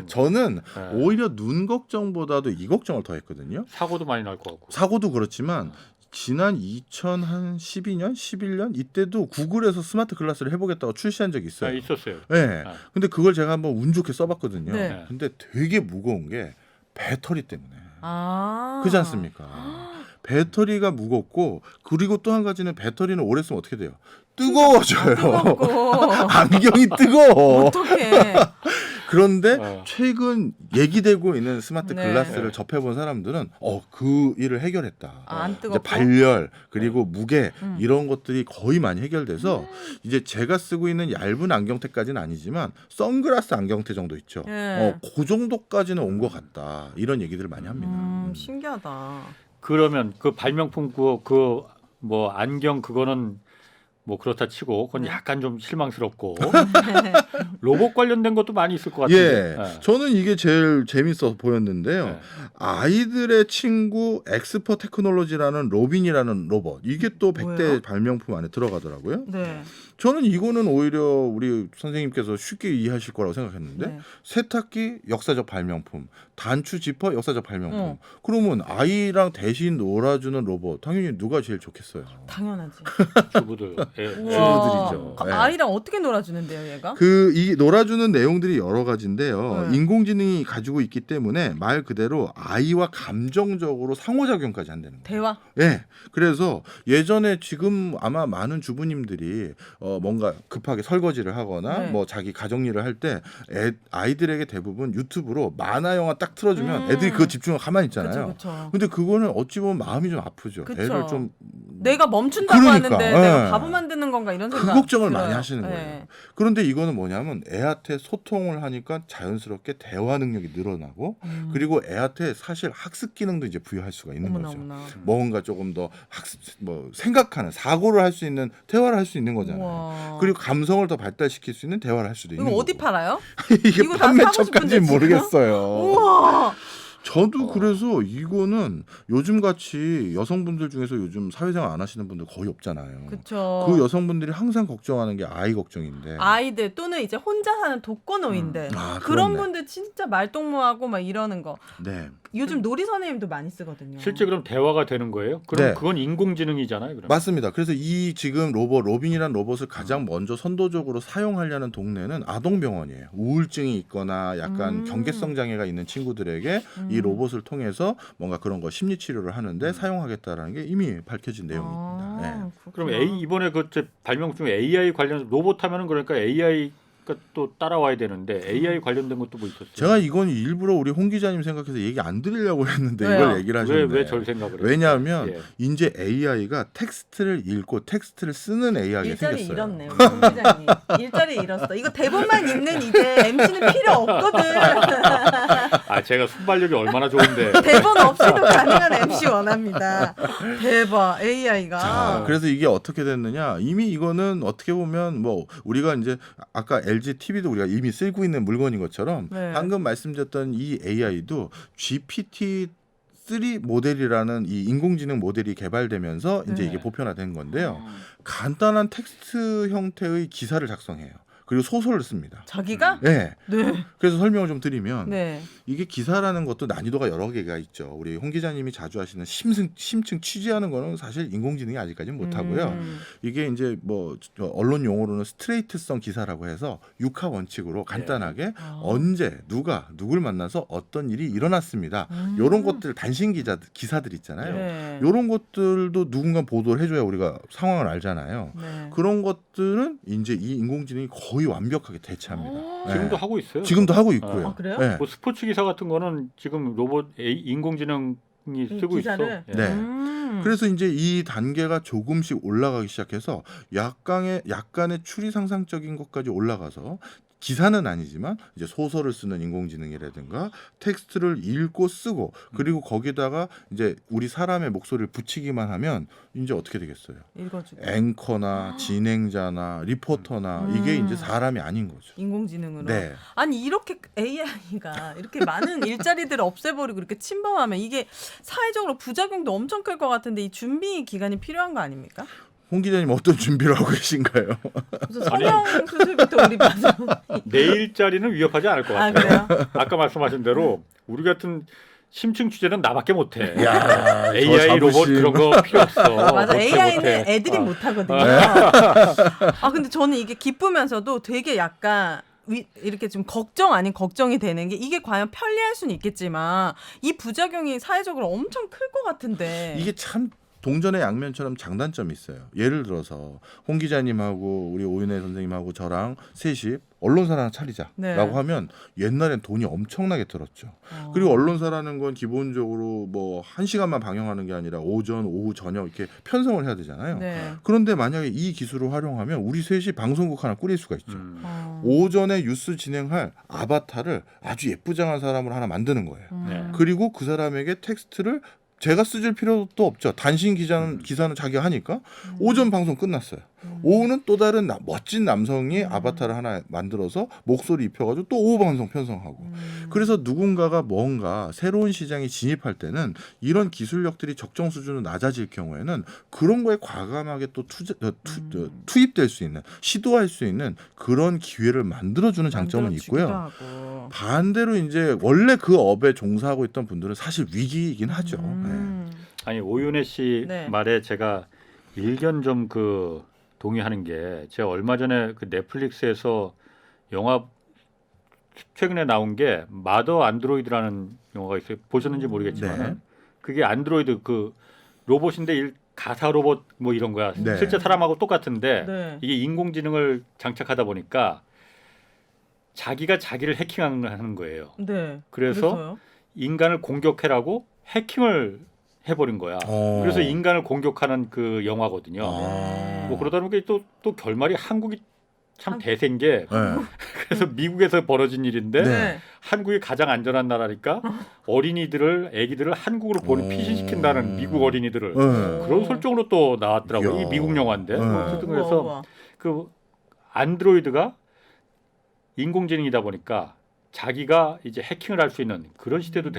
Speaker 5: 저는
Speaker 4: 네.
Speaker 5: 오히려 눈 걱정보다도 이 걱정을 더 했거든요.
Speaker 4: 사고도 많이 날 것 같고.
Speaker 5: 사고도 그렇지만 지난 2012년, 11년 이때도 구글에서 스마트 글라스를 해보겠다고 출시한 적이 있어요.
Speaker 4: 있었어요.
Speaker 5: 네.
Speaker 4: 아.
Speaker 5: 근데 그걸 제가 한번 운 좋게 써봤거든요.
Speaker 6: 네.
Speaker 5: 근데 되게 무거운 게 배터리 때문에.
Speaker 6: 아.
Speaker 5: 그렇지 않습니까? 배터리가 무겁고 그리고 또 한 가지는 배터리는 오래 쓰면 어떻게 돼요? 뜨거워져요.
Speaker 6: 뜨겁고.
Speaker 5: 안경이 뜨거워.
Speaker 6: 어떡해.
Speaker 5: 그런데 최근 얘기되고 있는 스마트
Speaker 6: 네.
Speaker 5: 글라스를 접해본 사람들은 그 일을 해결했다.
Speaker 6: 안
Speaker 5: 이제
Speaker 6: 뜨겁고.
Speaker 5: 발열 그리고 무게 이런 것들이 거의 많이 해결돼서 이제 제가 쓰고 있는 얇은 안경테까지는 아니지만 선글라스 안경테 정도 있죠.
Speaker 6: 네.
Speaker 5: 그 정도까지는 온 것 같다. 이런 얘기들을 많이 합니다.
Speaker 6: 신기하다.
Speaker 4: 그러면 그 발명품 그 뭐 안경 그거는 뭐 그렇다 치고 그건 약간 좀 실망스럽고 로봇 관련된 것도 많이 있을 것 같은데.
Speaker 5: 예,
Speaker 4: 예.
Speaker 5: 저는 이게 제일 재밌어 보였는데요.
Speaker 4: 네.
Speaker 5: 아이들의 친구 엑스퍼 테크놀로지라는 로빈이라는 로봇. 이게 또 100대
Speaker 6: 뭐예요?
Speaker 5: 발명품 안에 들어가더라고요.
Speaker 6: 네.
Speaker 5: 저는 이거는 오히려 우리 선생님께서 쉽게 이해하실 거라고 생각했는데
Speaker 6: 네.
Speaker 5: 세탁기 역사적 발명품, 단추 지퍼 역사적 발명품.
Speaker 6: 어.
Speaker 5: 그러면 아이랑 대신 놀아주는 로봇 당연히 누가 제일 좋겠어요.
Speaker 6: 당연하지.
Speaker 4: 주부들. 예.
Speaker 6: 우와.
Speaker 5: 주부들이죠.
Speaker 6: 그
Speaker 5: 네.
Speaker 6: 아이랑 어떻게 놀아주는데요, 얘가?
Speaker 5: 이 놀아주는 내용들이 여러 가지인데요.
Speaker 6: 네.
Speaker 5: 인공지능이 가지고 있기 때문에 말 그대로 아이와 감정적으로 상호작용까지 한다는 거예요.
Speaker 6: 대화.
Speaker 5: 예. 그래서 예전에 지금 아마 많은 주부님들이 뭔가 급하게 설거지를 하거나
Speaker 6: 네.
Speaker 5: 뭐 자기 가정 일을 할 때 아이들에게 대부분 유튜브로 만화 영화 딱 틀어주면
Speaker 6: 음.
Speaker 5: 애들이 그거 집중하고 가만히 있잖아요.
Speaker 6: 그렇죠.
Speaker 5: 근데 그거는 어찌 보면 마음이 좀 아프죠.
Speaker 6: 그쵸.
Speaker 5: 애를 좀
Speaker 6: 내가 멈춘다고
Speaker 5: 그러니까,
Speaker 6: 하는데
Speaker 5: 예.
Speaker 6: 내가 바보 만드는 건가 이런
Speaker 5: 그
Speaker 6: 생각.
Speaker 5: 걱정을
Speaker 6: 들어요.
Speaker 5: 많이 하시는 거예요.
Speaker 6: 네.
Speaker 5: 그런데 이거는 뭐냐면 애한테 소통을 하니까 자연스럽게 대화 능력이 늘어나고 그리고 애한테 사실 학습 기능도 이제 부여할 수가 있는
Speaker 6: 어머나
Speaker 5: 거죠.
Speaker 6: 어머나.
Speaker 5: 뭔가 조금 더 학습, 뭐 생각하는 사고를 할 수 있는 대화를 할 수 있는 거잖아요.
Speaker 6: 우와.
Speaker 5: 그리고 감성을 더 발달시킬 수 있는 대화를 할 수도
Speaker 6: 이거
Speaker 5: 있는
Speaker 6: 어디
Speaker 5: 거고.
Speaker 6: 팔아요?
Speaker 5: 이게
Speaker 6: 이거 다 사고
Speaker 5: 판매처까지는
Speaker 6: 싶은데,
Speaker 5: 모르겠어요.
Speaker 6: 우와.
Speaker 5: 저도 그래서 이거는 요즘 같이 여성분들 중에서 요즘 사회생활 안 하시는 분들 거의 없잖아요.
Speaker 6: 그렇죠.
Speaker 5: 그 여성분들이 항상 걱정하는 게 아이 걱정인데.
Speaker 6: 아이들 또는 이제 혼자 사는 독거노인들
Speaker 5: 아,
Speaker 6: 그런
Speaker 5: 그렇네.
Speaker 6: 분들 진짜 말동무하고 막 이러는 거
Speaker 5: 네.
Speaker 6: 요즘 놀이 선생님도 많이 쓰거든요.
Speaker 4: 실제 그럼 대화가 되는 거예요? 그럼
Speaker 5: 네.
Speaker 4: 그건 인공지능이잖아요. 그럼.
Speaker 5: 맞습니다. 그래서 이 지금 로빈이라는 로봇을 가장 먼저 선도적으로 사용하려는 동네는 아동병원이에요. 우울증이 있거나 약간 경계성 장애가 있는 친구들에게 이 로봇을 통해서 뭔가 그런 거 심리 치료를 하는데 사용하겠다라는 게 이미 밝혀진 내용입니다. 네.
Speaker 4: 그럼
Speaker 6: 그렇구나.
Speaker 4: 이번에 그 발명 중에 AI 관련 로봇 하면은 그러니까 AI가 또 따라와야 되는데 AI 관련된 것도 뭐 있었어요?
Speaker 5: 제가 이건 일부러 우리 홍 기자님 생각해서 얘기 안 드리려고 했는데
Speaker 6: 왜요?
Speaker 5: 이걸 얘기를 하셨는데
Speaker 4: 왜 절 생각을 해요?
Speaker 5: 왜냐하면
Speaker 4: 예.
Speaker 5: 이제 AI가 텍스트를 읽고 텍스트를 쓰는 AI가
Speaker 6: 일자리
Speaker 5: 생겼어요.
Speaker 6: 잃었네 우리 홍 기자님. 일자리 잃었어. 이거 대본만 읽는 이제 MC는 필요 없거든.
Speaker 4: 아 제가 순발력이 얼마나 좋은데.
Speaker 6: 대본 없이도 가능한 MC 원합니다. 대박 AI가.
Speaker 5: 자, 그래서 이게 어떻게 됐느냐? 이미 이거는 어떻게 보면 뭐 우리가 이제 아까 LG TV도 우리가 이미 쓰고 있는 물건인 것처럼
Speaker 6: 네.
Speaker 5: 방금 말씀드렸던 이 AI도 GPT 3 모델이라는 이 인공지능 모델이 개발되면서 이제
Speaker 6: 네.
Speaker 5: 이게 보편화된 건데요. 간단한 텍스트 형태의 기사를 작성해요. 그리고 소설을 씁니다.
Speaker 6: 자기가?
Speaker 5: 네.
Speaker 6: 네.
Speaker 5: 그래서 설명을 좀 드리면
Speaker 6: 네.
Speaker 5: 이게 기사라는 것도 난이도가 여러 개가 있죠. 우리 홍 기자님이 자주 하시는 심층 취재하는 거는 사실 인공지능이 아직까지는 못하고요. 이게 이제 뭐 언론 용어로는 스트레이트성 기사라고 해서 육하 원칙으로 간단하게 언제 누가 누굴 만나서 어떤 일이 일어났습니다. 이런 것들 단신 기사들 있잖아요.
Speaker 6: 네.
Speaker 5: 이런 것들도 누군가 보도를 해줘야 우리가 상황을 알잖아요.
Speaker 6: 네.
Speaker 5: 그런 것들은 이제 이 인공지능이 거의 완벽하게 대체합니다. 네.
Speaker 4: 지금도 하고 있어요.
Speaker 5: 지금도 하고 있고요.
Speaker 6: 아, 그래요?
Speaker 5: 네.
Speaker 4: 뭐 스포츠 기사 같은 거는 지금 로봇 인공지능이 쓰고
Speaker 6: 기사를?
Speaker 4: 있어.
Speaker 5: 네. 그래서 이제 이 단계가 조금씩 올라가기 시작해서 약간의 추리 상상적인 것까지 올라가서 기사는 아니지만 이제 소설을 쓰는 인공지능이라든가 텍스트를 읽고 쓰고 그리고 거기다가 이제 우리 사람의 목소리를 붙이기만 하면 이제 어떻게 되겠어요?
Speaker 6: 읽어주고.
Speaker 5: 앵커나 진행자나 리포터나 이게 이제 사람이 아닌 거죠.
Speaker 6: 인공지능으로.
Speaker 5: 네.
Speaker 6: 아니 이렇게 AI가 이렇게 많은 일자리들을 없애버리고 이렇게 침범하면 이게 사회적으로 부작용도 엄청 클 것 같은데 이 준비 기간이 필요한 거 아닙니까?
Speaker 5: 홍 기자님 어떤 준비를 하고 계신가요?
Speaker 6: 무슨 성형 수술부터 우리 봐서.
Speaker 4: 내 일자리는 위협하지 않을 것
Speaker 6: 아
Speaker 4: 같아요.
Speaker 6: 그래요?
Speaker 4: 아까 말씀하신 대로 우리 같은 심층 취재는 나밖에 못해.
Speaker 5: 야,
Speaker 4: AI 로봇 그런 거 필요 없어.
Speaker 6: 맞아
Speaker 4: 못해,
Speaker 6: AI는
Speaker 4: 못해.
Speaker 6: 애들이
Speaker 4: 어.
Speaker 6: 못하거든요. 아 근데 저는 이게 기쁘면서도 되게 약간 이렇게 좀 걱정 아닌 걱정이 되는 게 이게 과연 편리할 수는 있겠지만 이 부작용이 사회적으로 엄청 클 것 같은데.
Speaker 5: 이게 참 동전의 양면처럼 장단점이 있어요. 예를 들어서 홍 기자님하고 우리 오윤혜 선생님하고 저랑 셋이 언론사를 하나 차리자라고
Speaker 6: 네.
Speaker 5: 하면 옛날엔 돈이 엄청나게 들었죠. 그리고 언론사라는 건 기본적으로 뭐 1시간만 방영하는 게 아니라 오전, 오후, 저녁 이렇게 편성을 해야 되잖아요.
Speaker 6: 네.
Speaker 5: 그런데 만약에 이 기술을 활용하면 우리 셋이 방송국 하나 꾸릴 수가 있죠. 오전에 뉴스 진행할 아바타를 아주 예쁘장한 사람을 하나 만드는 거예요.
Speaker 4: 네.
Speaker 5: 그리고 그 사람에게 텍스트를 제가 써줄 필요도 없죠. 단신 기사는 자기가 하니까 오전 방송 끝났어요. 오후는 또 다른 멋진 남성이 아바타를 하나 만들어서 목소리 입혀가지고 또 오후 방송 편성하고. 그래서 누군가가 뭔가 새로운 시장에 진입할 때는 이런 기술력들이 적정 수준으로 낮아질 경우에는 그런 거에 과감하게 또 투입될 수 있는, 시도할 수 있는 그런 기회를 만들어주는 장점은 있고요.
Speaker 6: 하고.
Speaker 5: 반대로 이제 원래 그 업에 종사하고 있던 분들은 사실 위기이긴 하죠.
Speaker 4: 아니 오윤혜 씨
Speaker 6: 네.
Speaker 4: 말에 제가 일견 좀 그 동의하는 게 제가 얼마 전에 그 넷플릭스에서 영화 최근에 나온 게 마더 안드로이드라는 영화가 있어요. 보셨는지 모르겠지만
Speaker 5: 네.
Speaker 4: 그게 안드로이드 그 로봇인데 가사 로봇 뭐 이런 거야.
Speaker 5: 네.
Speaker 4: 실제 사람하고 똑같은데
Speaker 6: 네.
Speaker 4: 이게 인공지능을 장착하다 보니까 자기가 자기를 해킹하는 거예요.
Speaker 6: 네.
Speaker 4: 그래서
Speaker 6: 그래서요?
Speaker 4: 인간을 공격해라고 해킹을 해버린 거야. 그래서 인간을 공격하는 그 영화거든요. 뭐 그러다 보니까 또 결말이 한국이 참 대세인 게 그래서 미국에서 벌어진 일인데
Speaker 5: 네.
Speaker 4: 한국이 가장 안전한 나라니까 애기들을 한국으로 피신시킨다는 미국 어린이들을 그런 설정으로 또 나왔더라고요.
Speaker 5: 이야.
Speaker 4: 이 미국 영화인데. 어쨌든
Speaker 6: 우와,
Speaker 4: 그래서
Speaker 6: 우와.
Speaker 4: 그 안드로이드가 인공지능이다 보니까 자기가 이제 해킹을 할 수 있는 그런 시대도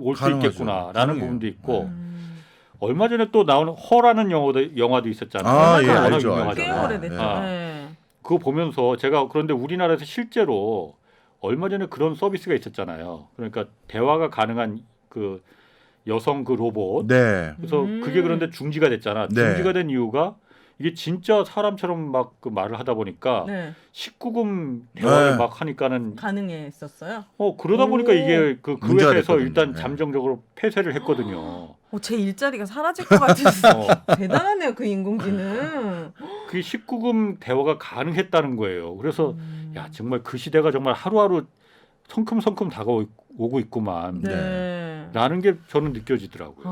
Speaker 4: 올 수
Speaker 5: 가능하죠.
Speaker 4: 있겠구나라는
Speaker 5: 가능해요.
Speaker 4: 부분도 있고
Speaker 6: 음.
Speaker 4: 얼마 전에 또 나오는 허라는 영화도 있었잖아요.
Speaker 5: 아,
Speaker 6: 예,
Speaker 4: 워낙
Speaker 5: 알죠,
Speaker 4: 유명하잖아요.
Speaker 5: 알죠.
Speaker 6: 꽤
Speaker 5: 아,
Speaker 6: 오래됐죠.
Speaker 4: 아.
Speaker 6: 네.
Speaker 4: 그거 보면서 제가 그런데 우리나라에서 실제로 얼마 전에 그런 서비스가 있었잖아요. 그러니까 대화가 가능한 그 여성 그 로봇.
Speaker 5: 네.
Speaker 4: 그래서 그게 그런데 중지가 됐잖아.
Speaker 5: 네.
Speaker 4: 중지가 된 이유가 이게 진짜 사람처럼 막 그 말을 하다 보니까
Speaker 6: 네.
Speaker 4: 19금 대화를
Speaker 5: 네.
Speaker 4: 막 하니까는
Speaker 6: 가능했었어요.
Speaker 4: 그러다 보니까
Speaker 6: 오.
Speaker 4: 이게 그
Speaker 5: 문제가
Speaker 4: 회사에서
Speaker 5: 됐거든요.
Speaker 4: 일단
Speaker 5: 네.
Speaker 4: 잠정적으로 폐쇄를 했거든요.
Speaker 6: 제 일자리가 사라질 것 같아서
Speaker 4: 어,
Speaker 6: 대단하네요 그 인공지능.
Speaker 4: 그게 19금 대화가 가능했다는 거예요. 그래서 야 정말 그 시대가 정말 하루하루 성큼성큼 다가오고 있구만.
Speaker 6: 네.
Speaker 4: 라는 게 저는 느껴지더라고요.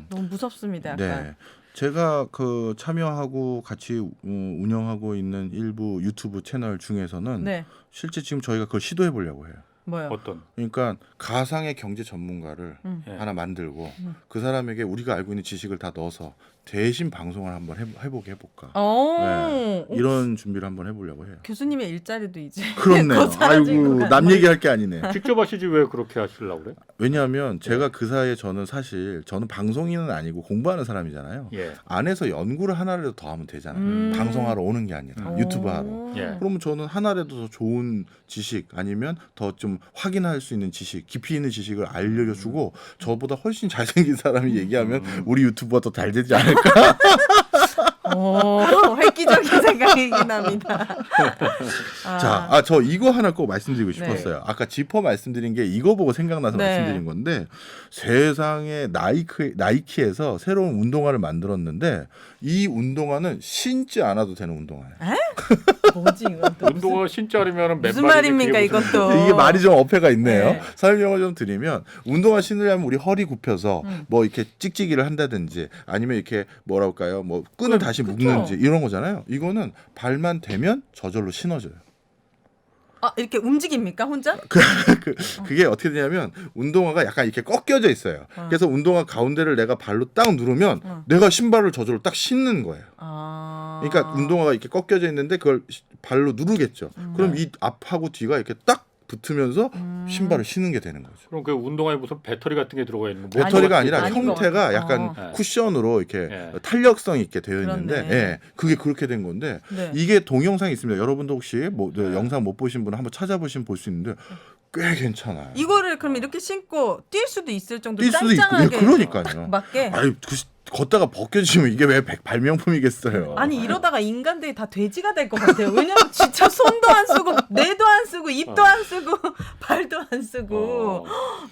Speaker 6: 너무 무섭습니다. 약간.
Speaker 5: 네. 제가 그 참여하고 같이 운영하고 있는 일부 유튜브 채널 중에서는
Speaker 6: 네.
Speaker 5: 실제 지금 저희가 그걸 시도해 보려고 해요.
Speaker 6: 뭐요?
Speaker 4: 어떤?
Speaker 5: 그러니까 가상의 경제 전문가를
Speaker 4: 예.
Speaker 5: 하나 만들고 그 사람에게 우리가 알고 있는 지식을 다 넣어서 대신 방송을 한번 해보게 해볼까. 네. 이런 준비를 한번 해보려고 해요.
Speaker 6: 교수님의 일자리도 이제
Speaker 5: 그렇네요.
Speaker 6: 곧 사라질 것
Speaker 5: 아이고
Speaker 6: 같네요.
Speaker 5: 남 얘기할 게 아니네.
Speaker 4: 직접 하시지 왜 그렇게 하시려고 그래?
Speaker 5: 왜냐하면 제가 그 사이에 저는 방송인은 아니고 공부하는 사람이잖아요.
Speaker 4: 예.
Speaker 5: 안에서 연구를 하나라도 더 하면 되잖아요. 방송하러 오는 게 아니라 유튜브 하러.
Speaker 4: 예.
Speaker 5: 그러면 저는 하나라도 더 좋은 지식 아니면 더 좀 확인할 수 있는 지식, 깊이 있는 지식을 알려주고 저보다 훨씬 잘생긴 사람이 얘기하면 우리 유튜브가 더 잘 되지 않을까?
Speaker 6: 획기적인 생각이긴 합니다.
Speaker 5: 자, 저 이거 하나 꼭 말씀드리고
Speaker 6: 네.
Speaker 5: 싶었어요. 아까 지퍼 말씀드린 게 이거 보고 생각나서
Speaker 6: 네.
Speaker 5: 말씀드린 건데 세상에 나이키에서 새로운 운동화를 만들었는데 이 운동화는 신지 않아도 되는 운동화예요.
Speaker 6: 뭐지 이건 또
Speaker 4: 운동화 신지 않으면
Speaker 6: 무슨 말입니까 이것도?
Speaker 5: 이게 말이 좀 어폐가 있네요.
Speaker 6: 네.
Speaker 5: 설명을 좀 드리면 운동화 신으려면 우리 허리 굽혀서 뭐 이렇게 찍찍이를 한다든지 아니면 이렇게 뭐랄까요, 뭐 끈을 다시
Speaker 6: 그쵸.
Speaker 5: 묶는지 이런 거잖아요. 이거는 발만 대면 저절로 신어져요.
Speaker 6: 이렇게 움직입니까 혼자?
Speaker 5: 그게 어떻게 되냐면 운동화가 약간 이렇게 꺾여져 있어요. 그래서 운동화 가운데를 내가 발로 딱 누르면 내가 신발을 저절로 딱 신는 거예요. 그러니까 운동화가 이렇게 꺾여져 있는데 그걸 발로 누르겠죠. 그럼 이 앞하고 뒤가 이렇게 딱 붙으면서 신발을 신는 게 되는 거죠.
Speaker 4: 그럼 그 운동화에 무슨 배터리 같은 게 들어가 있는 거?
Speaker 5: 배터리가 아니라
Speaker 6: 아닌 것
Speaker 5: 형태가
Speaker 6: 같아요.
Speaker 5: 약간 쿠션으로 이렇게
Speaker 4: 예.
Speaker 5: 탄력성 있게 되어 있는데,
Speaker 6: 그렇네.
Speaker 5: 예, 그게 그렇게 된 건데
Speaker 6: 네.
Speaker 5: 이게 동영상이 있습니다. 여러분도 혹시 뭐 영상 못 보신 분은 한번 찾아보시면 볼 수 있는데 꽤 괜찮아요.
Speaker 6: 이거를 그럼 이렇게 신고 뛸 수도 있을 정도로
Speaker 5: 뛸 수도 있고,
Speaker 6: 짱짱하게
Speaker 5: 예, 그러니까요.
Speaker 6: 딱 맞게.
Speaker 5: 아유, 걷다가 벗겨지면 이게 왜 발명품이겠어요.
Speaker 6: 아니 이러다가 인간들이 다 돼지가 될 것 같아요. 왜냐면 진짜 손도 안 쓰고 뇌도 안 쓰고 입도 안 쓰고 발도 안 쓰고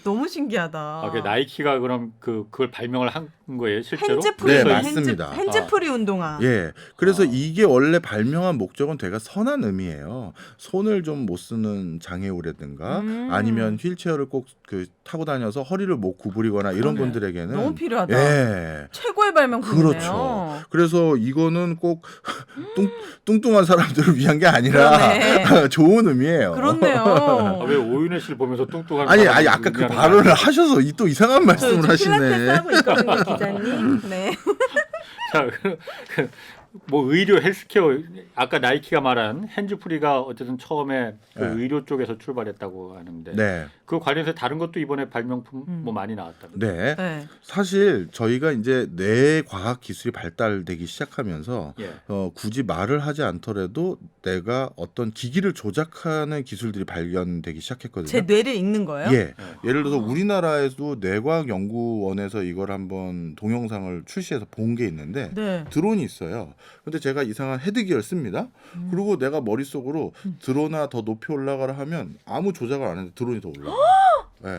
Speaker 6: 너무 신기하다.
Speaker 4: 그 나이키가 그럼 그걸 발명을 한 거예요, 실제로?
Speaker 6: 핸즈프리
Speaker 5: 네, 맞습니다.
Speaker 6: 핸즈프리 운동화.
Speaker 5: 예, 그래서 이게 원래 발명한 목적은 되게 선한 의미예요. 손을 좀 못 쓰는 장애우라든가 아니면 휠체어를 꼭 타고 다녀서 허리를 못 구부리거나 이런
Speaker 6: 그러네.
Speaker 5: 분들에게는
Speaker 6: 너무 필요하다.
Speaker 5: 예.
Speaker 6: 최고의 발명품이네요.
Speaker 5: 그렇죠. 그래서 이거는 꼭 뚱뚱한 사람들을 위한 게 아니라
Speaker 6: 그러네.
Speaker 5: 좋은 의미예요.
Speaker 6: 그렇네요.
Speaker 4: 왜 오윤혜 씨를 보면서 뚱뚱한
Speaker 5: 아니
Speaker 4: 사람을
Speaker 5: 아까 그
Speaker 4: 의미하는
Speaker 5: 발언을
Speaker 4: 거야?
Speaker 5: 하셔서 또 이상한 말씀을
Speaker 6: 필라테스
Speaker 5: 하시네.
Speaker 6: 하고 있거든요, 기자님. 네.
Speaker 4: 자, 뭐 의료 헬스케어 아까 나이키가 말한 핸즈프리가 어쨌든 처음에 그
Speaker 5: 네.
Speaker 4: 의료 쪽에서 출발했다고 하는데
Speaker 5: 네.
Speaker 4: 그 관련해서 다른 것도 이번에 발명품 뭐 많이 나왔다고.
Speaker 5: 네.
Speaker 6: 네.
Speaker 5: 사실 저희가 이제 뇌 과학 기술이 발달되기 시작하면서
Speaker 4: 예.
Speaker 5: 굳이 말을 하지 않더라도 내가 어떤 기기를 조작하는 기술들이 발견되기 시작했거든요.
Speaker 6: 제 뇌를 읽는 거예요?
Speaker 5: 예. 예를 들어서 우리나라에도 뇌과학연구원에서 이걸 한번 동영상을 출시해서 본 게 있는데
Speaker 6: 네.
Speaker 5: 드론이 있어요. 근데 제가 이상한 헤드기어를 씁니다. 그리고 내가 머릿속으로 드론아 더 높이 올라가라 하면 아무 조작을 안 했는데 드론이 더 올라가요. 네.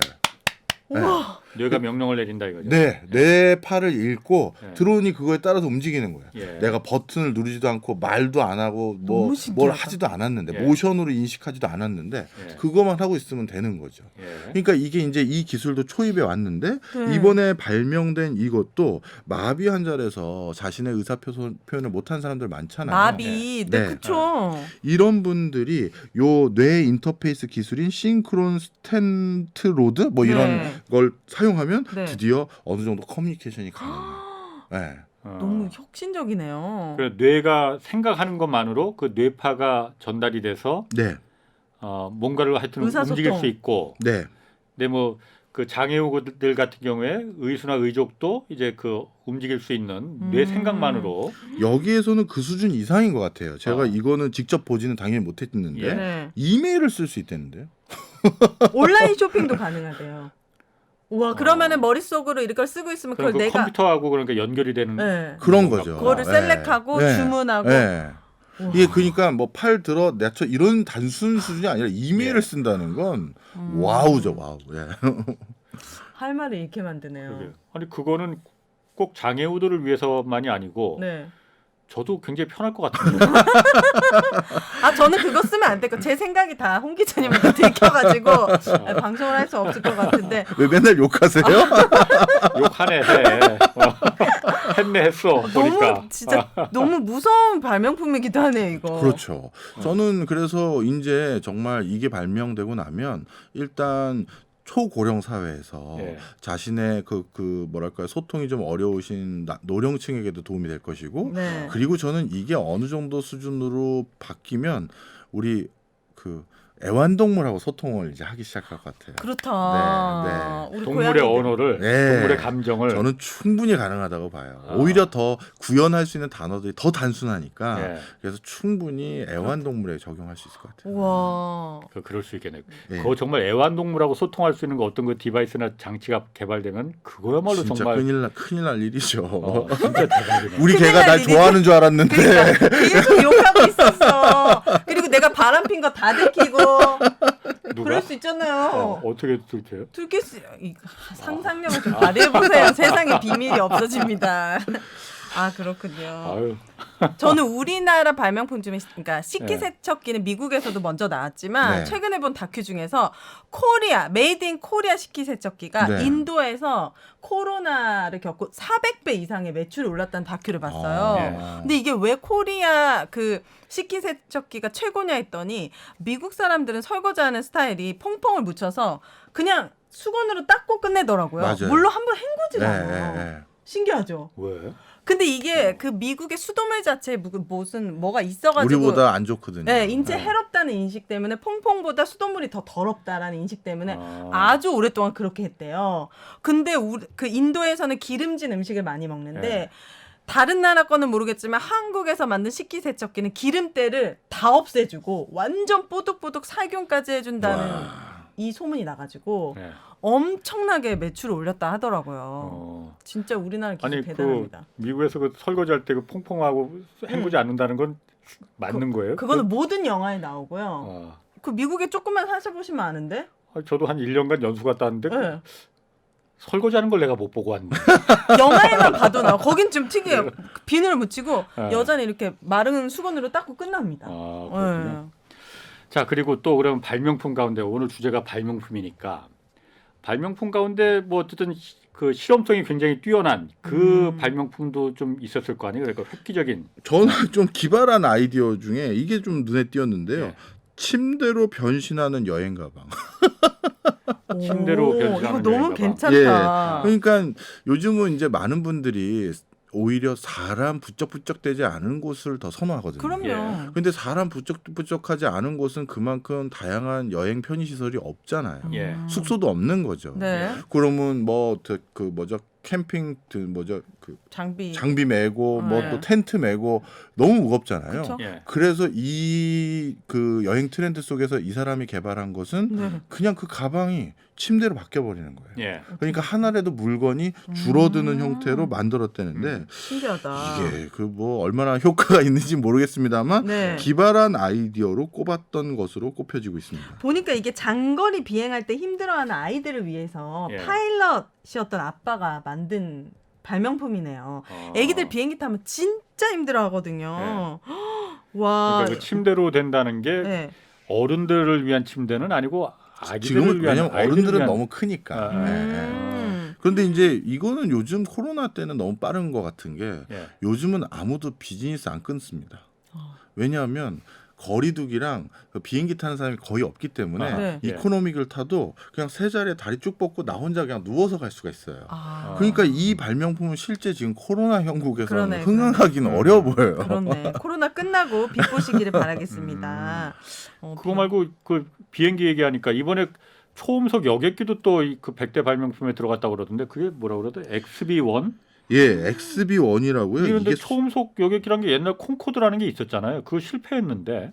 Speaker 6: 우와.
Speaker 4: 뇌가 명령을 내린다 이거죠.
Speaker 5: 네, 내 팔을 읽고
Speaker 4: 네.
Speaker 5: 드론이 그거에 따라서 움직이는 거야.
Speaker 4: 예.
Speaker 5: 내가 버튼을 누르지도 않고 말도 안 하고 뭐
Speaker 6: 너무 신기하다.
Speaker 5: 뭘 하지도 않았는데
Speaker 4: 예.
Speaker 5: 모션으로 인식하지도 않았는데
Speaker 4: 예.
Speaker 5: 그것만 하고 있으면 되는 거죠.
Speaker 4: 예.
Speaker 5: 그러니까 이게 이제 이 기술도 초입에 왔는데
Speaker 6: 네.
Speaker 5: 이번에 발명된 이것도 마비 환자라서 자신의 의사 표현을 못한 사람들 많잖아요.
Speaker 6: 마비. 네,
Speaker 5: 네.
Speaker 6: 그쵸.
Speaker 5: 이런 분들이 요 뇌 인터페이스 기술인 싱크론 스텐트 로드 뭐 이런
Speaker 6: 네.
Speaker 5: 걸 사용하면
Speaker 6: 네.
Speaker 5: 드디어 어느 정도 커뮤니케이션이 가능해요. 네.
Speaker 6: 너무 혁신적이네요.
Speaker 4: 그 뇌가 생각하는 것만으로 그 뇌파가 전달이 돼서
Speaker 5: 네.
Speaker 4: 뭔가를 하여튼
Speaker 6: 의사소통.
Speaker 4: 움직일 수 있고.
Speaker 5: 네.
Speaker 4: 근데 뭐 그 장애우들 같은 경우에 의수나 의족도 이제 그 움직일 수 있는 뇌 생각만으로
Speaker 5: 여기에서는 그 수준 이상인 것 같아요. 제가
Speaker 4: 어.
Speaker 5: 이거는 직접 보지는 당연히 못했는데
Speaker 4: 예.
Speaker 6: 네.
Speaker 5: 이메일을 쓸 수 있다는데요.
Speaker 6: 온라인 쇼핑도 가능하대요. 우와, 그러면은 머릿속으로 이걸 쓰고 있으면
Speaker 4: 그럼
Speaker 6: 그걸
Speaker 4: 그
Speaker 6: 내가
Speaker 4: 컴퓨터하고 그러니까 연결이 되는
Speaker 6: 네.
Speaker 5: 그런 거죠.
Speaker 6: 그거를
Speaker 5: 네.
Speaker 6: 셀렉하고
Speaker 5: 네.
Speaker 6: 주문하고.
Speaker 5: 네.
Speaker 6: 우와.
Speaker 5: 이게 그러니까 뭐 팔 들어 내쳐 이런 단순 수준이 아니라 이메일을
Speaker 4: 예.
Speaker 5: 쓴다는 건 와우죠, 와우. 예.
Speaker 6: 할 말을 잃게 만드네요.
Speaker 4: 그러게요. 아니 그거는 꼭 장애우들을 위해서만이 아니고
Speaker 6: 네.
Speaker 4: 저도 굉장히 편할 것 같은데.
Speaker 6: 아, 저는 그거 쓰면 안 될 거. 제 생각이 다 홍 기자님한테 들켜가지고 방송을 할 수 없을 것 같은데.
Speaker 5: 왜 맨날 욕하세요?
Speaker 4: 욕하네. 했네 했어 보니까.
Speaker 6: 너무 진짜 너무 무서운 발명품이기도 하네요, 이거.
Speaker 5: 그렇죠. 저는 그래서 이제 정말 이게 발명되고 나면 일단 초고령 사회에서
Speaker 4: 예.
Speaker 5: 자신의 그 뭐랄까요 소통이 좀 어려우신 노령층에게도 도움이 될 것이고
Speaker 6: 네.
Speaker 5: 그리고 저는 이게 어느 정도 수준으로 바뀌면 우리 그 애완동물하고 소통을 이제 하기 시작할 것 같아요.
Speaker 6: 그렇다.
Speaker 5: 네,
Speaker 6: 우리
Speaker 4: 동물의
Speaker 6: 고양이들.
Speaker 4: 언어를
Speaker 5: 네.
Speaker 4: 동물의 감정을
Speaker 5: 저는 충분히 가능하다고 봐요.
Speaker 4: 아.
Speaker 5: 오히려 더 구현할 수 있는 단어들이 더 단순하니까
Speaker 4: 예.
Speaker 5: 그래서 충분히 애완동물에 적용할 수 있을 것 같아요.
Speaker 6: 우와.
Speaker 4: 그럴 수 있겠네.
Speaker 5: 예.
Speaker 4: 그거 정말 애완동물하고 소통할 수 있는 거 어떤 그 디바이스나 장치가 개발되면 그거야말로
Speaker 5: 진짜
Speaker 4: 정말
Speaker 5: 큰일 날 일이죠.
Speaker 4: 진짜 대박이네.
Speaker 5: 우리
Speaker 6: 큰일
Speaker 5: 개가
Speaker 6: 날
Speaker 5: 날
Speaker 6: 일이지.
Speaker 5: 좋아하는 줄 알았는데
Speaker 6: 그러니까 계속 욕하고 있었어. 그리고 내가 바람핀 거 다 들키고.
Speaker 4: 누가?
Speaker 6: 그럴 수 있잖아요.
Speaker 4: 어떻게 들켜요?
Speaker 6: 들킬 수 상상력을 좀 발휘해 보세요. 세상에 비밀이 없어집니다. 아, 그렇군요.
Speaker 4: 아유.
Speaker 6: 저는 우리나라 발명품 중에 그러니까 식기세척기는 미국에서도 먼저 나왔지만
Speaker 5: 네.
Speaker 6: 최근에 본 다큐 중에서 코리아 메이드 인 코리아 식기세척기가
Speaker 5: 네.
Speaker 6: 인도에서 코로나를 겪고 400배 이상의 매출이 올랐다는 다큐를 봤어요.
Speaker 4: 네.
Speaker 6: 근데 이게 왜 코리아 그 식기세척기가 최고냐 했더니 미국 사람들은 설거지하는 스타일이 퐁퐁을 묻혀서 그냥 수건으로 닦고 끝내더라고요.
Speaker 5: 맞아요.
Speaker 6: 물론 한번 헹구질 않아요.
Speaker 5: 네.
Speaker 6: 신기하죠?
Speaker 4: 왜?
Speaker 6: 근데 이게 그 미국의 수돗물 자체에 무슨 뭐가 있어가지고
Speaker 5: 우리보다 안 좋거든요.
Speaker 6: 네, 인체
Speaker 5: 네.
Speaker 6: 해롭다는 인식 때문에 퐁퐁보다 수돗물이 더 더럽다라는 인식 때문에
Speaker 4: 아.
Speaker 6: 아주 오랫동안 그렇게 했대요. 근데 그 인도에서는 기름진 음식을 많이 먹는데
Speaker 4: 네.
Speaker 6: 다른 나라 거는 모르겠지만 한국에서 만든 식기세척기는 기름때를 다 없애주고 완전 뽀득뽀득 살균까지 해준다는 이 소문이 나가지고
Speaker 4: 네.
Speaker 6: 엄청나게 매출을 올렸다 하더라고요. 진짜 우리나라 기술
Speaker 4: 아니
Speaker 6: 대단합니다.
Speaker 4: 그 미국에서 그 설거지할 때 그 퐁퐁하고 헹구지 않는다는 건 맞는 거예요?
Speaker 6: 그거는 모든 영화에 나오고요.
Speaker 4: 아.
Speaker 6: 그 미국에 조금만 사셔보시면 아는데.
Speaker 4: 저도 한 1년간 연수 갔다 왔는데
Speaker 6: 네.
Speaker 4: 설거지하는 걸 내가 못 보고 왔네.
Speaker 6: 영화에만 봐도 나와. 거긴 좀 특이해요. 비늘을 묻히고
Speaker 4: 네.
Speaker 6: 여자는 이렇게 마른 수건으로 닦고 끝납니다.
Speaker 4: 아, 그렇군요.
Speaker 6: 네.
Speaker 4: 자, 그리고 또 그럼 발명품 가운데 오늘 주제가 발명품이니까 발명품 가운데 뭐 어쨌든 그 실험성이 굉장히 뛰어난 그 발명품도 좀 있었을 거 아니에요? 그러니까 획기적인.
Speaker 5: 저는 좀 기발한 아이디어 중에 이게 좀 눈에 띄었는데요.
Speaker 4: 네.
Speaker 5: 침대로 변신하는 여행 가방.
Speaker 4: 침대로
Speaker 6: 오,
Speaker 4: 변신하는
Speaker 6: 이거 너무
Speaker 4: 여행 가방.
Speaker 6: 괜찮다.
Speaker 5: 그러니까 요즘은 이제 많은 분들이 오히려 사람 부쩍부쩍되지 않은 곳을 더 선호하거든요.
Speaker 6: 그럼요.
Speaker 5: 근데 사람 부쩍부쩍하지 않은 곳은 그만큼 다양한 여행 편의 시설이 없잖아요.
Speaker 4: 예.
Speaker 5: 숙소도 없는 거죠.
Speaker 6: 네.
Speaker 5: 그러면 뭐 그 뭐죠? 캠핑 뭐죠? 그
Speaker 6: 장비.
Speaker 5: 장비 메고 뭐
Speaker 6: 네.
Speaker 5: 또 텐트 메고 너무 무겁잖아요.
Speaker 6: 그쵸?
Speaker 4: 예.
Speaker 5: 그래서 이 그 여행 트렌드 속에서 이 사람이 개발한 것은
Speaker 6: 네.
Speaker 5: 그냥 그 가방이 침대로 바뀌어 버리는 거예요.
Speaker 4: 예.
Speaker 5: 그러니까 하나라도 물건이 줄어드는
Speaker 6: 음.
Speaker 5: 형태로 만들었다는데
Speaker 6: 신기하다.
Speaker 5: 이게 그 뭐 얼마나 효과가 있는지 모르겠습니다만
Speaker 6: 네.
Speaker 5: 기발한 아이디어로 꼽았던 것으로 꼽혀지고 있습니다.
Speaker 6: 보니까 이게 장거리 비행할 때 힘들어하는 아이들을 위해서
Speaker 4: 예.
Speaker 6: 파일럿이었던 아빠가 만든 발명품이네요. 애기들 비행기 타면 진짜 힘들어하거든요. 와.
Speaker 4: 그러니까 그 침대로 된다는 게
Speaker 6: 네.
Speaker 4: 어른들을 위한 침대는 아니고 아기들을
Speaker 5: 지금은
Speaker 4: 위한
Speaker 5: 왜냐면
Speaker 4: 아이들을
Speaker 5: 어른들은
Speaker 4: 위한-
Speaker 5: 너무 크니까.
Speaker 4: 아,
Speaker 5: 예, 예. 그런데 이제 이거는 요즘 코로나 때는 너무 빠른 것 같은 게
Speaker 4: 예.
Speaker 5: 요즘은 아무도 비즈니스 안 끊습니다.
Speaker 6: 어.
Speaker 5: 왜냐하면 거리두기랑 그 비행기 타는 사람이 거의 없기 때문에
Speaker 4: 아,
Speaker 6: 네.
Speaker 5: 이코노믹을 타도 그냥 세 자리에 다리 쭉 뻗고 나 혼자 그냥 누워서 갈 수가 있어요.
Speaker 6: 아.
Speaker 5: 그러니까 이 발명품은 실제 지금 코로나 형국에서는
Speaker 6: 그러네,
Speaker 5: 흥행하기는
Speaker 4: 그러네.
Speaker 5: 어려워 보여요.
Speaker 6: 그렇네. 코로나 끝나고 빛 보시기를 바라겠습니다.
Speaker 4: 그거 말고 그 비행기 얘기하니까 이번에 초음속 여객기도 또 그 100대 발명품에 들어갔다고 그러던데 그게 뭐라 그러더? XB1?
Speaker 5: 예, XB1이라고요.
Speaker 4: 그런데
Speaker 5: 이게
Speaker 4: 초음속 여객기란 게 옛날 콩코드라는 게 있었잖아요. 그거 실패했는데.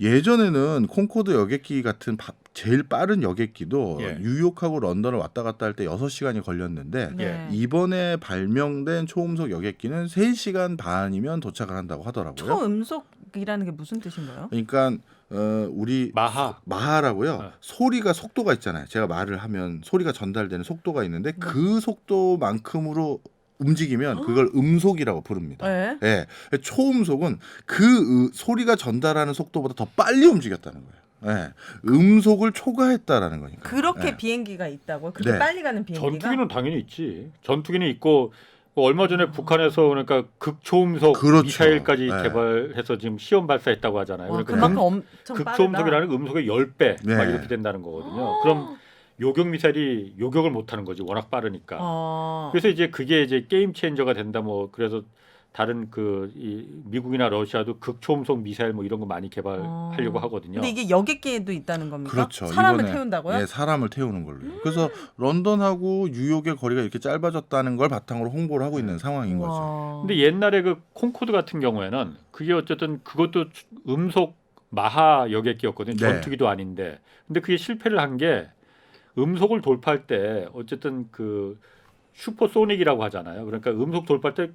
Speaker 5: 예전에는 콩코드 여객기 같은 제일 빠른 여객기도
Speaker 4: 예.
Speaker 5: 뉴욕하고 런던을 왔다 갔다 할 때 6시간이 걸렸는데
Speaker 6: 네.
Speaker 5: 이번에 발명된 초음속 여객기는 3시간 반이면 도착을 한다고 하더라고요.
Speaker 6: 초음속이라는 게 무슨 뜻인가요?
Speaker 5: 그러니까 우리 마하라고요.
Speaker 4: 어.
Speaker 5: 소리가 속도가 있잖아요. 제가 말을 하면 소리가 전달되는 속도가 있는데 그 속도만큼으로 움직이면 그걸 음속이라고 부릅니다.
Speaker 6: 네.
Speaker 5: 예. 초음속은 그 소리가 전달하는 속도보다 더 빨리 움직였다는 거예요. 예. 음속을 초과했다라는 거니까.
Speaker 6: 그렇게
Speaker 5: 예.
Speaker 6: 비행기가 있다고? 그렇게
Speaker 5: 네.
Speaker 6: 빨리 가는 비행기가?
Speaker 4: 전투기는 당연히 있지. 전투기는 있고 얼마 전에 북한에서 그러니까 극초음속
Speaker 5: 그렇죠.
Speaker 4: 미사일까지
Speaker 5: 네.
Speaker 4: 개발해서 지금 시험 발사했다고 하잖아요.
Speaker 6: 와,
Speaker 4: 그러니까
Speaker 6: 그만큼 엄청 빠르다.
Speaker 4: 극초음속이라는 게 음속의 10배
Speaker 5: 네.
Speaker 4: 막 이렇게 된다는 거거든요. 그럼 요격 미사일이 요격을 못 하는 거지. 워낙 빠르니까. 그래서 이제 그게 이제 게임 체인저가 된다 뭐 그래서 다른 이 미국이나 러시아도 극초음속 미사일 뭐 이런 거 많이 개발하려고 하거든요.
Speaker 6: 근데 이게 여객기에도 있다는 겁니까?
Speaker 5: 그렇죠.
Speaker 6: 사람을
Speaker 5: 이번에,
Speaker 6: 태운다고요?
Speaker 5: 예, 사람을 태우는 걸로요. 그래서 런던하고 뉴욕의 거리가 이렇게 짧아졌다는 걸 바탕으로 홍보를 하고 있는 상황인 거죠.
Speaker 6: 와.
Speaker 4: 근데 옛날에 그 콩코드 같은 경우에는 그게 어쨌든 그것도 음속 마하 여객기였거든요.
Speaker 5: 네.
Speaker 4: 전투기도 아닌데. 근데 그게 실패를 한 게 음속을 돌파할 때 어쨌든 그 슈퍼소닉이라고 하잖아요. 그러니까 음속 돌파할 때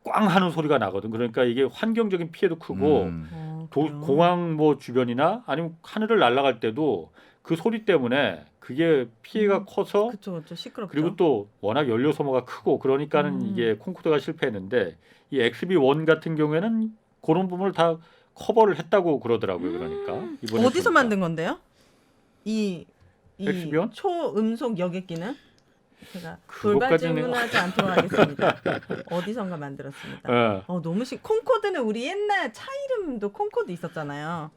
Speaker 4: 꽝 하는 소리가 나거든. 그러니까 이게 환경적인 피해도 크고
Speaker 6: 그래요?
Speaker 4: 공항 뭐 주변이나 아니면 하늘을 날아갈 때도 그 소리 때문에 그게 피해가 커서
Speaker 6: 그렇죠, 그렇죠. 시끄럽죠.
Speaker 4: 그리고 또 워낙 연료 소모가 크고 그러니까는 이게 콩코드가 실패했는데 이 XB1 같은 경우에는 그런 부분을 다 커버를 했다고 그러더라고요. 그러니까 이번에
Speaker 6: 어디서
Speaker 4: 보니까.
Speaker 6: 만든 건데요? 이
Speaker 4: 엑스비온?
Speaker 6: 초음속 여객기는 제가
Speaker 4: 그것까지는-
Speaker 6: 돌발 질문하지 않도록 하겠습니다. 어디선가 만들었습니다.
Speaker 4: 예.
Speaker 6: 너무 콩코드는 우리 옛날 차 이름도 콩코드 있었잖아요.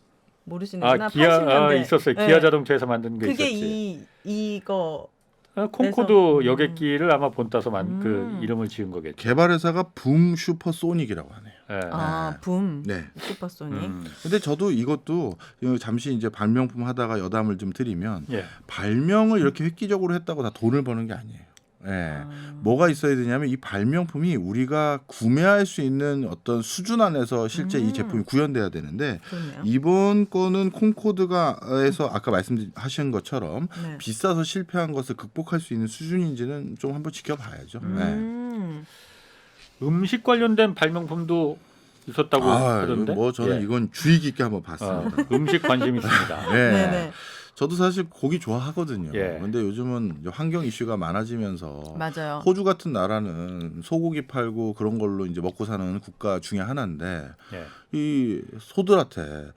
Speaker 6: 모르시는구나.
Speaker 4: 기아
Speaker 6: 80년대.
Speaker 4: 있었어요.
Speaker 6: 네.
Speaker 4: 기아 자동차에서 만든 게
Speaker 6: 그게
Speaker 4: 있었지.
Speaker 6: 이거
Speaker 4: 콩코드
Speaker 6: 그래서-
Speaker 4: 여객기를 아마 본따서 그
Speaker 6: 음.
Speaker 4: 이름을 지은 거겠죠.
Speaker 5: 개발회사가 붐 슈퍼소닉이라고 하네요.
Speaker 4: 예.
Speaker 6: 붐
Speaker 5: 네.
Speaker 6: 슈퍼소닉.
Speaker 5: 근데 저도 이것도 잠시 이제 발명품 하다가 여담을 좀 드리면
Speaker 4: 예.
Speaker 5: 발명을 이렇게 획기적으로 했다고 다 돈을 버는 게 아니에요. 예. 뭐가 있어야 되냐면 이 발명품이 우리가 구매할 수 있는 어떤 수준 안에서 실제 이 제품이 구현돼야 되는데
Speaker 6: 그렇네요.
Speaker 5: 이번 거는 콩코드가에서 아까 말씀하신 것처럼
Speaker 6: 네.
Speaker 5: 비싸서 실패한 것을 극복할 수 있는 수준인지는 좀 한번 지켜봐야죠.
Speaker 4: 음식 관련된 발명품도 있었다고 그러던데.
Speaker 5: 뭐 저는
Speaker 4: 예.
Speaker 5: 이건 주의 깊게 한번 봤습니다.
Speaker 4: 음식 관심 있습니다.
Speaker 5: 예.
Speaker 6: 네네.
Speaker 5: 저도 사실 고기 좋아하거든요.
Speaker 4: 예.
Speaker 5: 근데 요즘은 환경 이슈가 많아지면서
Speaker 6: 맞아요.
Speaker 5: 호주 같은 나라는 소고기 팔고 그런 걸로 이제 먹고 사는 국가 중에 하나인데
Speaker 4: 예.
Speaker 5: 이 소들한테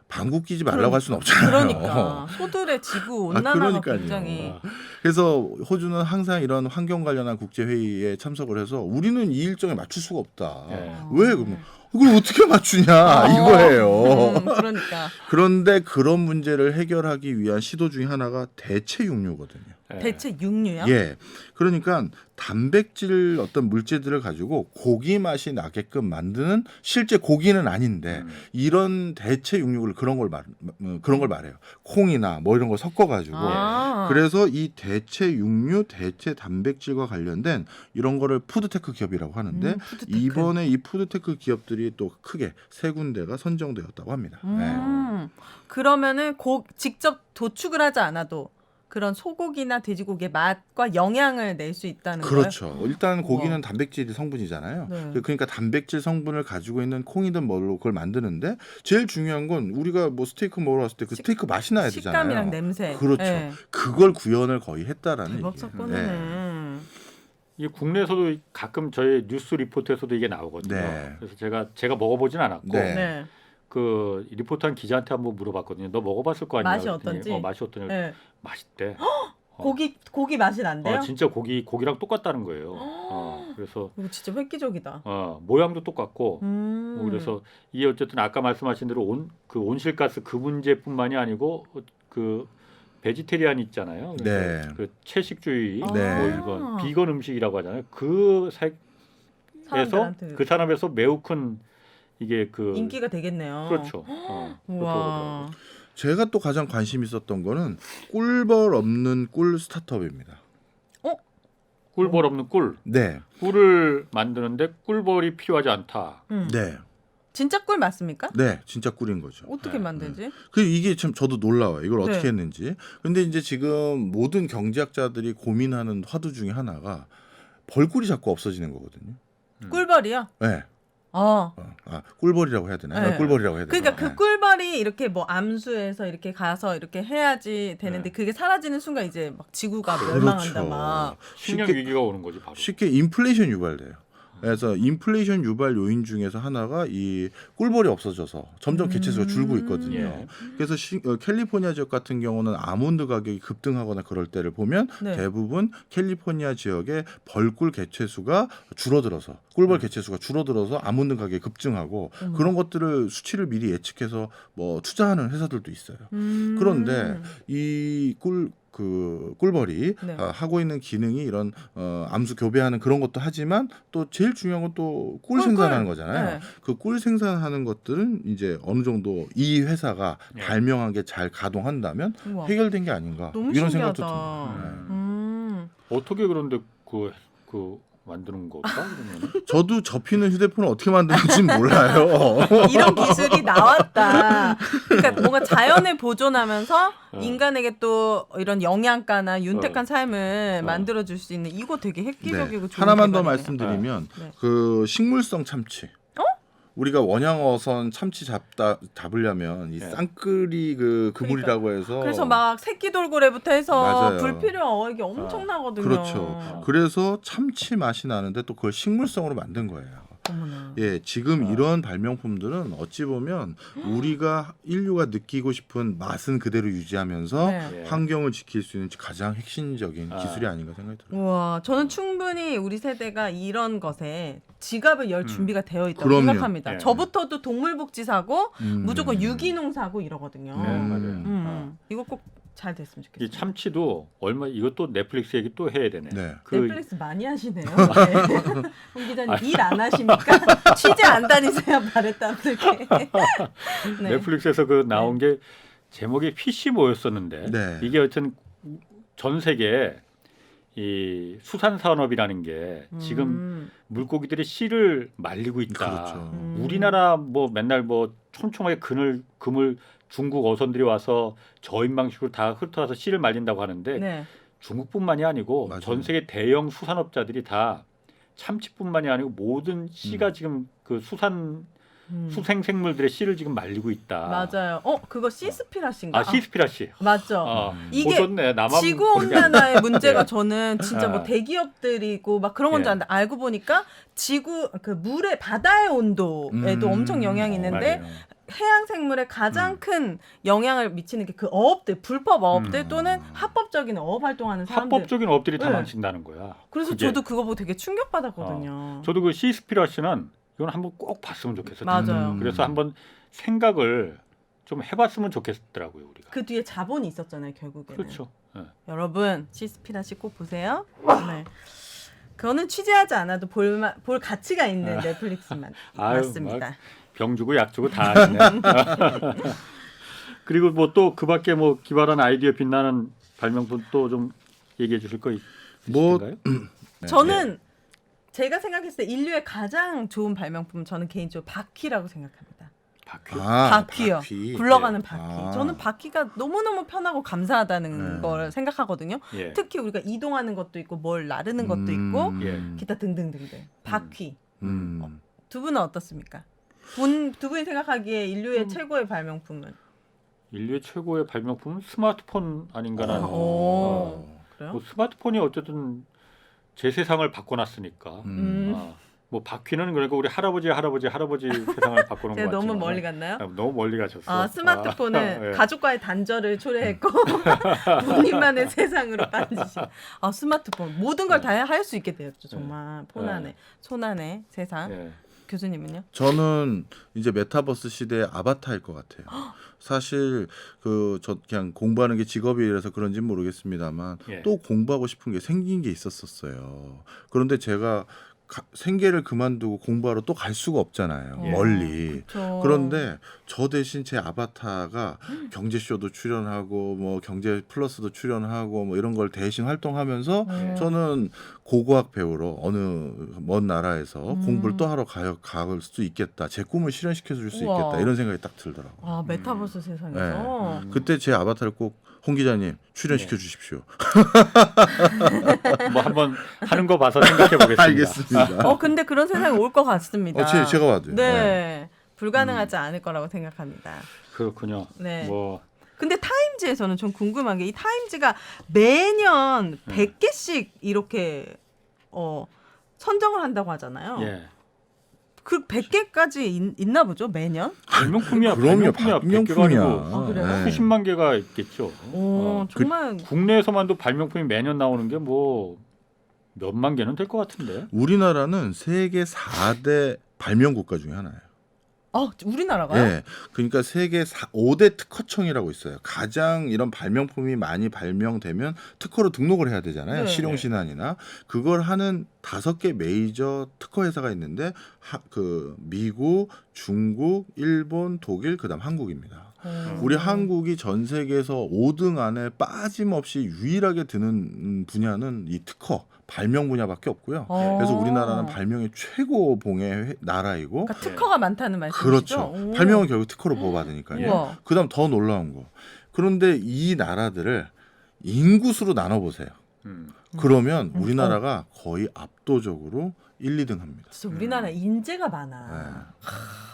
Speaker 5: 방구 끼지 말라고 할 수는 없잖아요.
Speaker 6: 그러니까 소들의 지구 온난화가
Speaker 5: 그러니까요.
Speaker 6: 굉장히
Speaker 5: 그래서 호주는 항상 이런 환경 관련한 국제 회의에 참석을 해서 우리는 이 일정에 맞출 수가 없다.
Speaker 4: 예.
Speaker 5: 왜 그러면 그걸 어떻게 맞추냐 이거예요.
Speaker 6: 그러니까
Speaker 5: 그런데 그런 문제를 해결하기 위한 시도 중에 하나가 대체 육류거든요.
Speaker 4: 예.
Speaker 6: 대체 육류요?
Speaker 5: 예. 그러니까 단백질 어떤 물질들을 가지고 고기 맛이 나게끔 만드는 실제 고기는 아닌데 이런 대체 육류를 그런 걸 말해요. 콩이나 뭐 이런 걸 섞어 가지고 그래서 이 대체 육류, 대체 단백질과 관련된 이런 거를 푸드테크 기업이라고 하는데
Speaker 6: 푸드테크.
Speaker 5: 이번에 이 푸드테크 기업들이 또 크게 세 군데가 선정되었다고 합니다. 네.
Speaker 6: 그러면은 직접 도축을 하지 않아도 그런 소고기나 돼지고기의 맛과 영향을 낼 수 있다는 거예요?
Speaker 5: 그렇죠. 일단 고기는 단백질 성분이잖아요.
Speaker 6: 네.
Speaker 5: 그러니까 단백질 성분을 가지고 있는 콩이든 뭘로 그걸 만드는데 제일 중요한 건 우리가 뭐 스테이크 먹으러 갔을 때 그 스테이크 맛이 나야 되잖아요.
Speaker 6: 식감이랑 냄새.
Speaker 5: 그렇죠.
Speaker 6: 네.
Speaker 5: 그걸 구현을 거의 했다라는
Speaker 6: 대박
Speaker 5: 얘기예요.
Speaker 6: 사건이네.
Speaker 4: 이 국내에서도 가끔 저희 뉴스 리포트에서도 이게 나오거든요.
Speaker 5: 네.
Speaker 4: 그래서 제가 먹어보진 않았고
Speaker 5: 네.
Speaker 6: 네.
Speaker 4: 그 리포터한 기자한테 한번 물어봤거든요. 너 먹어봤을 거 아니야?
Speaker 6: 맛이
Speaker 4: 그랬더니
Speaker 6: 어떤지?
Speaker 4: 맛이 어떠냐?
Speaker 6: 네.
Speaker 4: 맛있대.
Speaker 6: 고기 맛이 난대요?
Speaker 4: 진짜 고기랑 똑같다는 거예요. 그래서
Speaker 6: 이거 진짜 획기적이다.
Speaker 4: 모양도 똑같고 그래서 이게 어쨌든 아까 말씀하신 대로 그 온실가스 그 문제뿐만이 아니고 그 베지테리안 있잖아요.
Speaker 5: 네.
Speaker 4: 그 채식주의
Speaker 5: 네.
Speaker 4: 뭐 이건 비건 음식이라고 하잖아요. 그
Speaker 6: 사람들한테
Speaker 4: 그 산업에서 매우 큰 이게 그
Speaker 6: 인기가 되겠네요.
Speaker 4: 그렇죠.
Speaker 6: 우와.
Speaker 5: 제가 또 가장 관심 있었던 거는 꿀벌 없는 꿀 스타트업입니다.
Speaker 4: 꿀벌 없는 꿀.
Speaker 5: 네.
Speaker 4: 꿀을 만드는데 꿀벌이 필요하지 않다.
Speaker 5: 네.
Speaker 6: 진짜 꿀 맞습니까?
Speaker 5: 네. 진짜 꿀인 거죠.
Speaker 6: 어떻게 만들지?
Speaker 5: 그 이게 참 저도 놀라워요. 이걸 어떻게
Speaker 6: 네.
Speaker 5: 했는지. 근데 이제 지금 모든 경제학자들이 고민하는 화두 중에 하나가 벌꿀이 자꾸 없어지는 거거든요.
Speaker 6: 꿀벌이요?
Speaker 5: 네. 꿀벌이라고 해야 되나요?
Speaker 6: 네.
Speaker 5: 꿀벌이라고 해야 되나요?
Speaker 6: 그러니까 그 꿀벌이 이렇게 뭐 암수에서 이렇게 가서 이렇게 해야지 되는데 그게 사라지는 순간 이제 막 지구가 멸망한다 막.
Speaker 4: 식량
Speaker 5: 쉽게-
Speaker 4: 위기가 오는 거지 바로.
Speaker 5: 쉽게 인플레이션 유발돼요. 그래서 인플레이션 유발 요인 중에서 하나가 이 꿀벌이 없어져서 점점 개체수가 줄고 있거든요.
Speaker 4: 예.
Speaker 5: 그래서 캘리포니아 지역 같은 경우는 아몬드 가격이 급등하거나 그럴 때를 보면
Speaker 6: 네.
Speaker 5: 대부분 캘리포니아 지역의 벌꿀 개체수가 줄어들어서 꿀벌 개체수가 줄어들어서 아몬드 가격이 급증하고 그런 것들을 수치를 미리 예측해서 뭐 투자하는 회사들도 있어요. 그런데 이 꿀벌이
Speaker 6: 네.
Speaker 5: 하고 있는 기능이 이런 암수 교배하는 그런 것도 하지만 또 제일 중요한 건 또 꿀 생산하는 거잖아요.
Speaker 6: 네.
Speaker 5: 그 꿀 생산하는 것들은 이제 어느 정도 이 회사가
Speaker 4: 네.
Speaker 5: 발명한 게 잘 가동한다면
Speaker 6: 우와.
Speaker 5: 해결된 게 아닌가
Speaker 6: 너무
Speaker 5: 이런
Speaker 6: 신기하다.
Speaker 5: 생각도 듭니다.
Speaker 4: 어떻게 그런데 그 만드는 걸까? 그러면
Speaker 5: 저도 접히는 휴대폰을 어떻게 만드는지 몰라요.
Speaker 6: 이런 기술이 나왔다. 그러니까 뭔가 자연을 보존하면서 인간에게 또 이런 영양가나 윤택한 삶을 만들어줄 수 있는 이거 되게 획기적이고 좋은
Speaker 5: 하나만 더
Speaker 6: 개발이네요.
Speaker 5: 말씀드리면
Speaker 6: 네.
Speaker 5: 그 식물성 참치. 우리가 원양어선 참치 잡으려면 이
Speaker 4: 네.
Speaker 5: 쌍끌이 그물이라고 해서
Speaker 6: 그래서 막 새끼 돌고래부터 해서
Speaker 5: 맞아요.
Speaker 6: 불필요한 이게 엄청나거든요.
Speaker 5: 그렇죠. 그래서 참치 맛이 나는데 또 그걸 식물성으로 만든 거예요.
Speaker 6: 어머나.
Speaker 5: 예, 지금 이런 발명품들은 어찌 보면 우리가 인류가 느끼고 싶은 맛은 그대로 유지하면서
Speaker 6: 네.
Speaker 5: 환경을 지킬 수 있는 가장 핵심적인 기술이 아닌가 생각이 들어요.
Speaker 6: 우와, 저는 충분히 우리 세대가 이런 것에 지갑을 열 준비가 되어 있다고
Speaker 5: 그럼요.
Speaker 6: 생각합니다.
Speaker 4: 네.
Speaker 6: 저부터도 동물복지 사고
Speaker 5: 음.
Speaker 6: 무조건 유기농 사고 이러거든요.
Speaker 4: 네, 맞아요.
Speaker 6: 이거 꼭 잘 됐으면
Speaker 4: 이
Speaker 6: 좋겠어요.
Speaker 4: 참치도 이것도 넷플릭스 얘기 또 해야 되네.
Speaker 5: 네.
Speaker 6: 넷플릭스 많이 하시네요. 네. 홍 기자님 일 안 하십니까? 취재 안 다니세요? 말했다 어떻게? 네.
Speaker 4: 넷플릭스에서 그 나온 게 제목이 피쉬 뭐였었는데
Speaker 5: 네.
Speaker 4: 이게 어쨌든 전 세계 이 수산 산업이라는 게 지금 물고기들이 씨를 말리고 있다.
Speaker 5: 그렇죠.
Speaker 4: 우리나라 뭐 맨날 뭐 촘촘하게 금을 중국 어선들이 와서 저인 방식으로 다 흩어와서 씨를 말린다고 하는데
Speaker 6: 네.
Speaker 4: 중국뿐만이 아니고
Speaker 5: 맞아요.
Speaker 4: 전 세계 대형 수산업자들이 다 참치뿐만이 아니고 모든 씨가 지금 그 수생 생물들의 씨를 지금 말리고 있다.
Speaker 6: 맞아요. 그거 시스피라신가?
Speaker 4: 시스피라 씨.
Speaker 6: 맞죠. 이게
Speaker 4: 보셨네. 나만
Speaker 6: 지구 온난화의 문제가 저는 진짜
Speaker 4: 아.
Speaker 6: 뭐 대기업들이고 막 그런 건 줄 알았는데 알고 보니까 지구 그 물의 바다의 온도에도 엄청 영향이 있는데
Speaker 4: 맞아요.
Speaker 6: 해양 생물에 가장 큰 영향을 미치는 게 그 어업들, 불법 어업들 또는 합법적인 어업 활동하는 사람들.
Speaker 4: 합법적인 업들이 다
Speaker 6: 네.
Speaker 4: 망친다는 거야.
Speaker 6: 그래서
Speaker 4: 그게.
Speaker 6: 저도 그거 보고 되게 충격받았거든요.
Speaker 4: 저도 그 시스피라 씨는 이건 한번 꼭 봤으면 좋겠어요.
Speaker 6: 맞아요.
Speaker 4: 그래서 한번 생각을 좀 해봤으면 좋겠더라고요 우리가.
Speaker 6: 그 뒤에 자본이 있었잖아요 결국에는.
Speaker 4: 그렇죠. 예.
Speaker 6: 여러분 시스피라 씨 꼭 보세요. 오늘 그거는 취재하지 않아도 볼 가치가 있는 넷플릭스만
Speaker 4: 아유,
Speaker 6: 맞습니다.
Speaker 4: 병 주고 약 주고 다 하네. 그리고 뭐 또 그밖에 뭐 기발한 아이디어 빛나는 발명품 또 좀 얘기해 주실 거
Speaker 5: 뭐,
Speaker 4: 있으신가요?
Speaker 5: 네.
Speaker 6: 저는 제가 생각했을 때 인류의 가장 좋은 발명품 저는 개인적으로 바퀴라고 생각합니다.
Speaker 4: 바퀴.
Speaker 6: 바퀴요.
Speaker 5: 바퀴.
Speaker 6: 굴러가는
Speaker 5: 네.
Speaker 6: 바퀴.
Speaker 5: 아.
Speaker 6: 저는 바퀴가 너무너무 편하고 감사하다는
Speaker 5: 네.
Speaker 6: 걸 생각하거든요.
Speaker 4: 예.
Speaker 6: 특히 우리가 이동하는 것도 있고 뭘 나르는 것도 있고
Speaker 4: 예.
Speaker 6: 기타 등등등등. 바퀴.
Speaker 5: 음.
Speaker 6: 두 분은 어떻습니까? 두 분이 생각하기에 인류의 최고의 발명품은?
Speaker 4: 인류의 최고의 발명품은 스마트폰 아닌가라는.
Speaker 6: 오. 그래요?
Speaker 4: 뭐 스마트폰이 어쨌든 제 세상을 바꿔놨으니까.
Speaker 6: 음.
Speaker 4: 뭐 바퀴는 그러니까 우리 할아버지 세상을 바꾸는 거
Speaker 6: 제가 너무
Speaker 4: 같지만
Speaker 6: 멀리 갔나요?
Speaker 4: 너무 멀리 가셨어.
Speaker 6: 아, 스마트폰은
Speaker 4: 예.
Speaker 6: 가족과의 단절을 초래했고 본인만의 세상으로 빠지신. 아, 스마트폰 모든 걸 다 할 수 있게 되었죠. 정말 폰
Speaker 4: 네.
Speaker 6: 안에 손 안에 세상.
Speaker 4: 예.
Speaker 6: 교수님은요?
Speaker 5: 저는 이제 메타버스 시대의 아바타일 것 같아요. 사실 저 그냥 공부하는 게 직업이라서 그런지 모르겠습니다만
Speaker 4: 예.
Speaker 5: 또 공부하고 싶은 게 생긴 게 있었어요. 그런데 제가 생계를 그만두고 공부하러 또 갈 수가 없잖아요.
Speaker 6: 예.
Speaker 5: 멀리.
Speaker 6: 저...
Speaker 5: 그런데 저 대신 제 아바타가 경제쇼도 출연하고 뭐 경제 플러스도 출연하고 뭐 이런 걸 대신 활동하면서 저는 고고학 배우로 어느 먼 나라에서 공부를 또 하러 갈 수 있겠다. 제 꿈을 실현시켜 줄 수
Speaker 6: 우와.
Speaker 5: 있겠다. 이런 생각이 딱 들더라고요.
Speaker 6: 아, 메타버스 세상에서.
Speaker 5: 그때 제 아바타를 꼭 홍 기자님 출연시켜 주십시오.
Speaker 4: 뭐 한번 하는 거 봐서 생각해 보겠습니다.
Speaker 5: 알겠습니다.
Speaker 6: 근데 그런 세상이 올 것 같습니다.
Speaker 5: 제가 봐도요.
Speaker 6: 네. 불가능하지 않을 거라고 생각합니다.
Speaker 4: 그렇군요.
Speaker 6: 네.
Speaker 4: 뭐
Speaker 6: 근데 타임지에서는 좀 궁금한 게 이 타임지가 매년 100개씩 이렇게 선정을 한다고 하잖아요.
Speaker 4: 예.
Speaker 6: 그 100개까지 있나 보죠, 매년?
Speaker 4: 발명품이야.
Speaker 5: 그럼요.
Speaker 4: 발명품이야.
Speaker 5: 발명품이야.
Speaker 6: 아, 그래요?
Speaker 5: 네.
Speaker 4: 수십만 개가 있겠죠.
Speaker 6: 정말
Speaker 4: 국내에서만도 발명품이 매년 나오는 게 뭐 몇만 개는 될 것 같은데.
Speaker 5: 우리나라는 세계 4대 발명 국가 중에 하나예요.
Speaker 6: 우리나라가요?
Speaker 5: 네, 그러니까 세계 5대 특허청이라고 있어요. 가장 이런 발명품이 많이 발명되면 특허로 등록을 해야 되잖아요.
Speaker 6: 네.
Speaker 5: 실용신안이나 그걸 하는 5개 메이저 특허 회사가 있는데 미국, 중국, 일본, 독일, 그다음 한국입니다. 우리 한국이 전 세계에서 5등 안에 빠짐없이 유일하게 드는 분야는 이 특허, 발명 분야밖에 없고요. 그래서 우리나라는 발명의 최고봉의 나라이고
Speaker 6: 그러니까 특허가 많다는 말씀이시죠?
Speaker 5: 그렇죠. 발명은 결국 특허로 보호받으니까요.
Speaker 6: 우와.
Speaker 5: 그다음 더 놀라운 거. 그런데 이 나라들을 인구수로 나눠보세요. 그러면 우리나라가 거의 압도적으로 1, 2등 합니다.
Speaker 6: 진짜 우리나라 인재가 많아.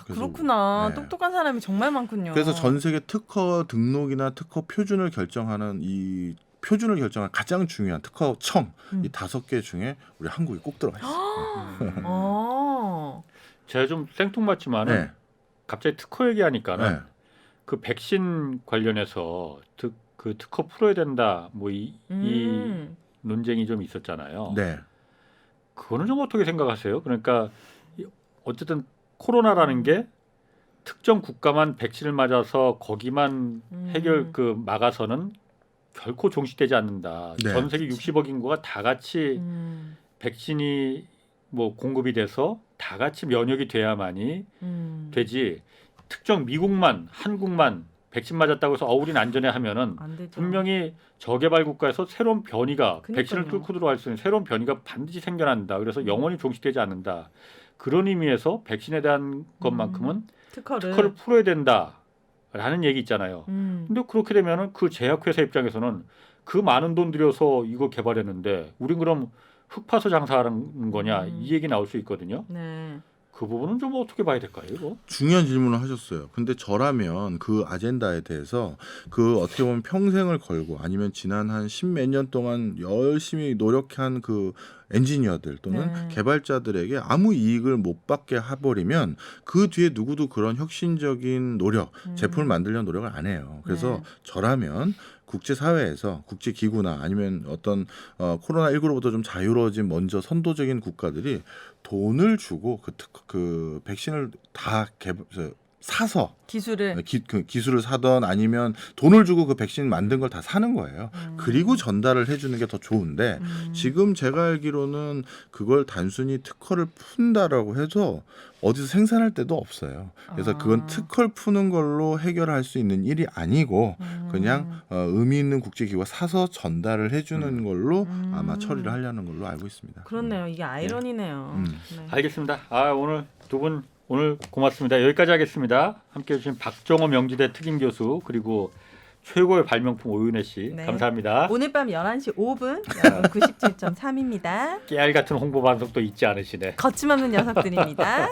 Speaker 5: 그래서
Speaker 6: 그렇구나.
Speaker 5: 네.
Speaker 6: 똑똑한 사람이 정말 많군요.
Speaker 5: 그래서 전 세계 특허 등록이나 특허 표준을 결정하는 표준을 결정할 가장 중요한 특허청 이 5개 중에 우리 한국이 꼭 들어가 있어요.
Speaker 4: 제가 좀 생뚱맞지만은
Speaker 5: 네.
Speaker 4: 갑자기 특허 얘기하니까는
Speaker 5: 네.
Speaker 4: 그 백신 관련해서 그 특허 풀어야 된다 뭐 이 논쟁이 좀 있었잖아요.
Speaker 5: 네.
Speaker 4: 그거는 좀 어떻게 생각하세요? 그러니까 어쨌든 코로나라는 게 특정 국가만 백신을 맞아서 거기만 막아서는 결코 종식되지 않는다.
Speaker 5: 네.
Speaker 4: 전 세계 60억 인구가 다 같이 백신이 뭐 공급이 돼서 다 같이 면역이 돼야만이 되지. 특정 미국만 한국만 백신 맞았다고 해서 우린 안전해 하면은
Speaker 6: 안 되죠.
Speaker 4: 분명히 저개발 국가에서 새로운 변이가
Speaker 6: 그러니까요.
Speaker 4: 백신을 뚫고 들어갈 수 있는 새로운 변이가 반드시 생겨난다. 그래서 영원히 종식되지 않는다. 그런 의미에서 백신에 대한 것만큼은 특허를 풀어야 된다라는 얘기 있잖아요. 근데 그렇게 되면은 그 제약회사 입장에서는 그 많은 돈 들여서 이거 개발했는데 우린 그럼 흙 파서 장사하는 거냐 이 얘기 나올 수 있거든요.
Speaker 6: 네.
Speaker 4: 그 부분은 좀 어떻게 봐야 될까요? 이거?
Speaker 5: 중요한 질문을 하셨어요. 근데 저라면 그 아젠다에 대해서 어떻게 보면 평생을 걸고 아니면 지난 한 10몇 년 동안 열심히 노력한 그 엔지니어들 또는 개발자들에게 아무 이익을 못 받게 해버리면 그 뒤에 누구도 그런 혁신적인 노력, 제품을 만들려는 노력을 안 해요. 그래서 저라면 국제사회에서 국제기구나 아니면 어떤 코로나19로부터 좀 자유로워진 먼저 선도적인 국가들이 돈을 주고 그 백신을 다 사서
Speaker 6: 기술을
Speaker 5: 그 기술을 사던 아니면 돈을 주고 그 백신 만든 걸 다 사는 거예요. 그리고 전달을 해주는 게 더 좋은데 지금 제가 알기로는 그걸 단순히 특허를 푼다라고 해서 어디서 생산할 데도 없어요. 그래서 그건 특허를 푸는 걸로 해결할 수 있는 일이 아니고 그냥 의미 있는 국제기구가 사서 전달을 해주는 걸로 아마 처리를 하려는 걸로 알고 있습니다.
Speaker 6: 그렇네요. 이게 아이러니네요. 네.
Speaker 4: 알겠습니다. 오늘 두 분 오늘 고맙습니다. 여기까지 하겠습니다. 함께해 주신 박정호 명지대 특임 교수 그리고 최고의 발명품 오윤혜 씨
Speaker 6: 네.
Speaker 4: 감사합니다.
Speaker 6: 오늘 밤 11시 5분 97.3입니다.
Speaker 4: 깨알 같은 홍보 방송도 잊지 않으시네.
Speaker 6: 거침없는 녀석들입니다.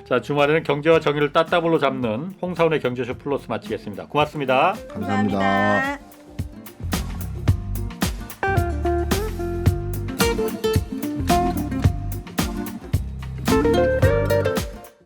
Speaker 4: 자, 주말에는 경제와 정의를 따따블로 잡는 홍사훈의 경제쇼 플러스 마치겠습니다. 고맙습니다.
Speaker 5: 감사합니다.
Speaker 6: 감사합니다.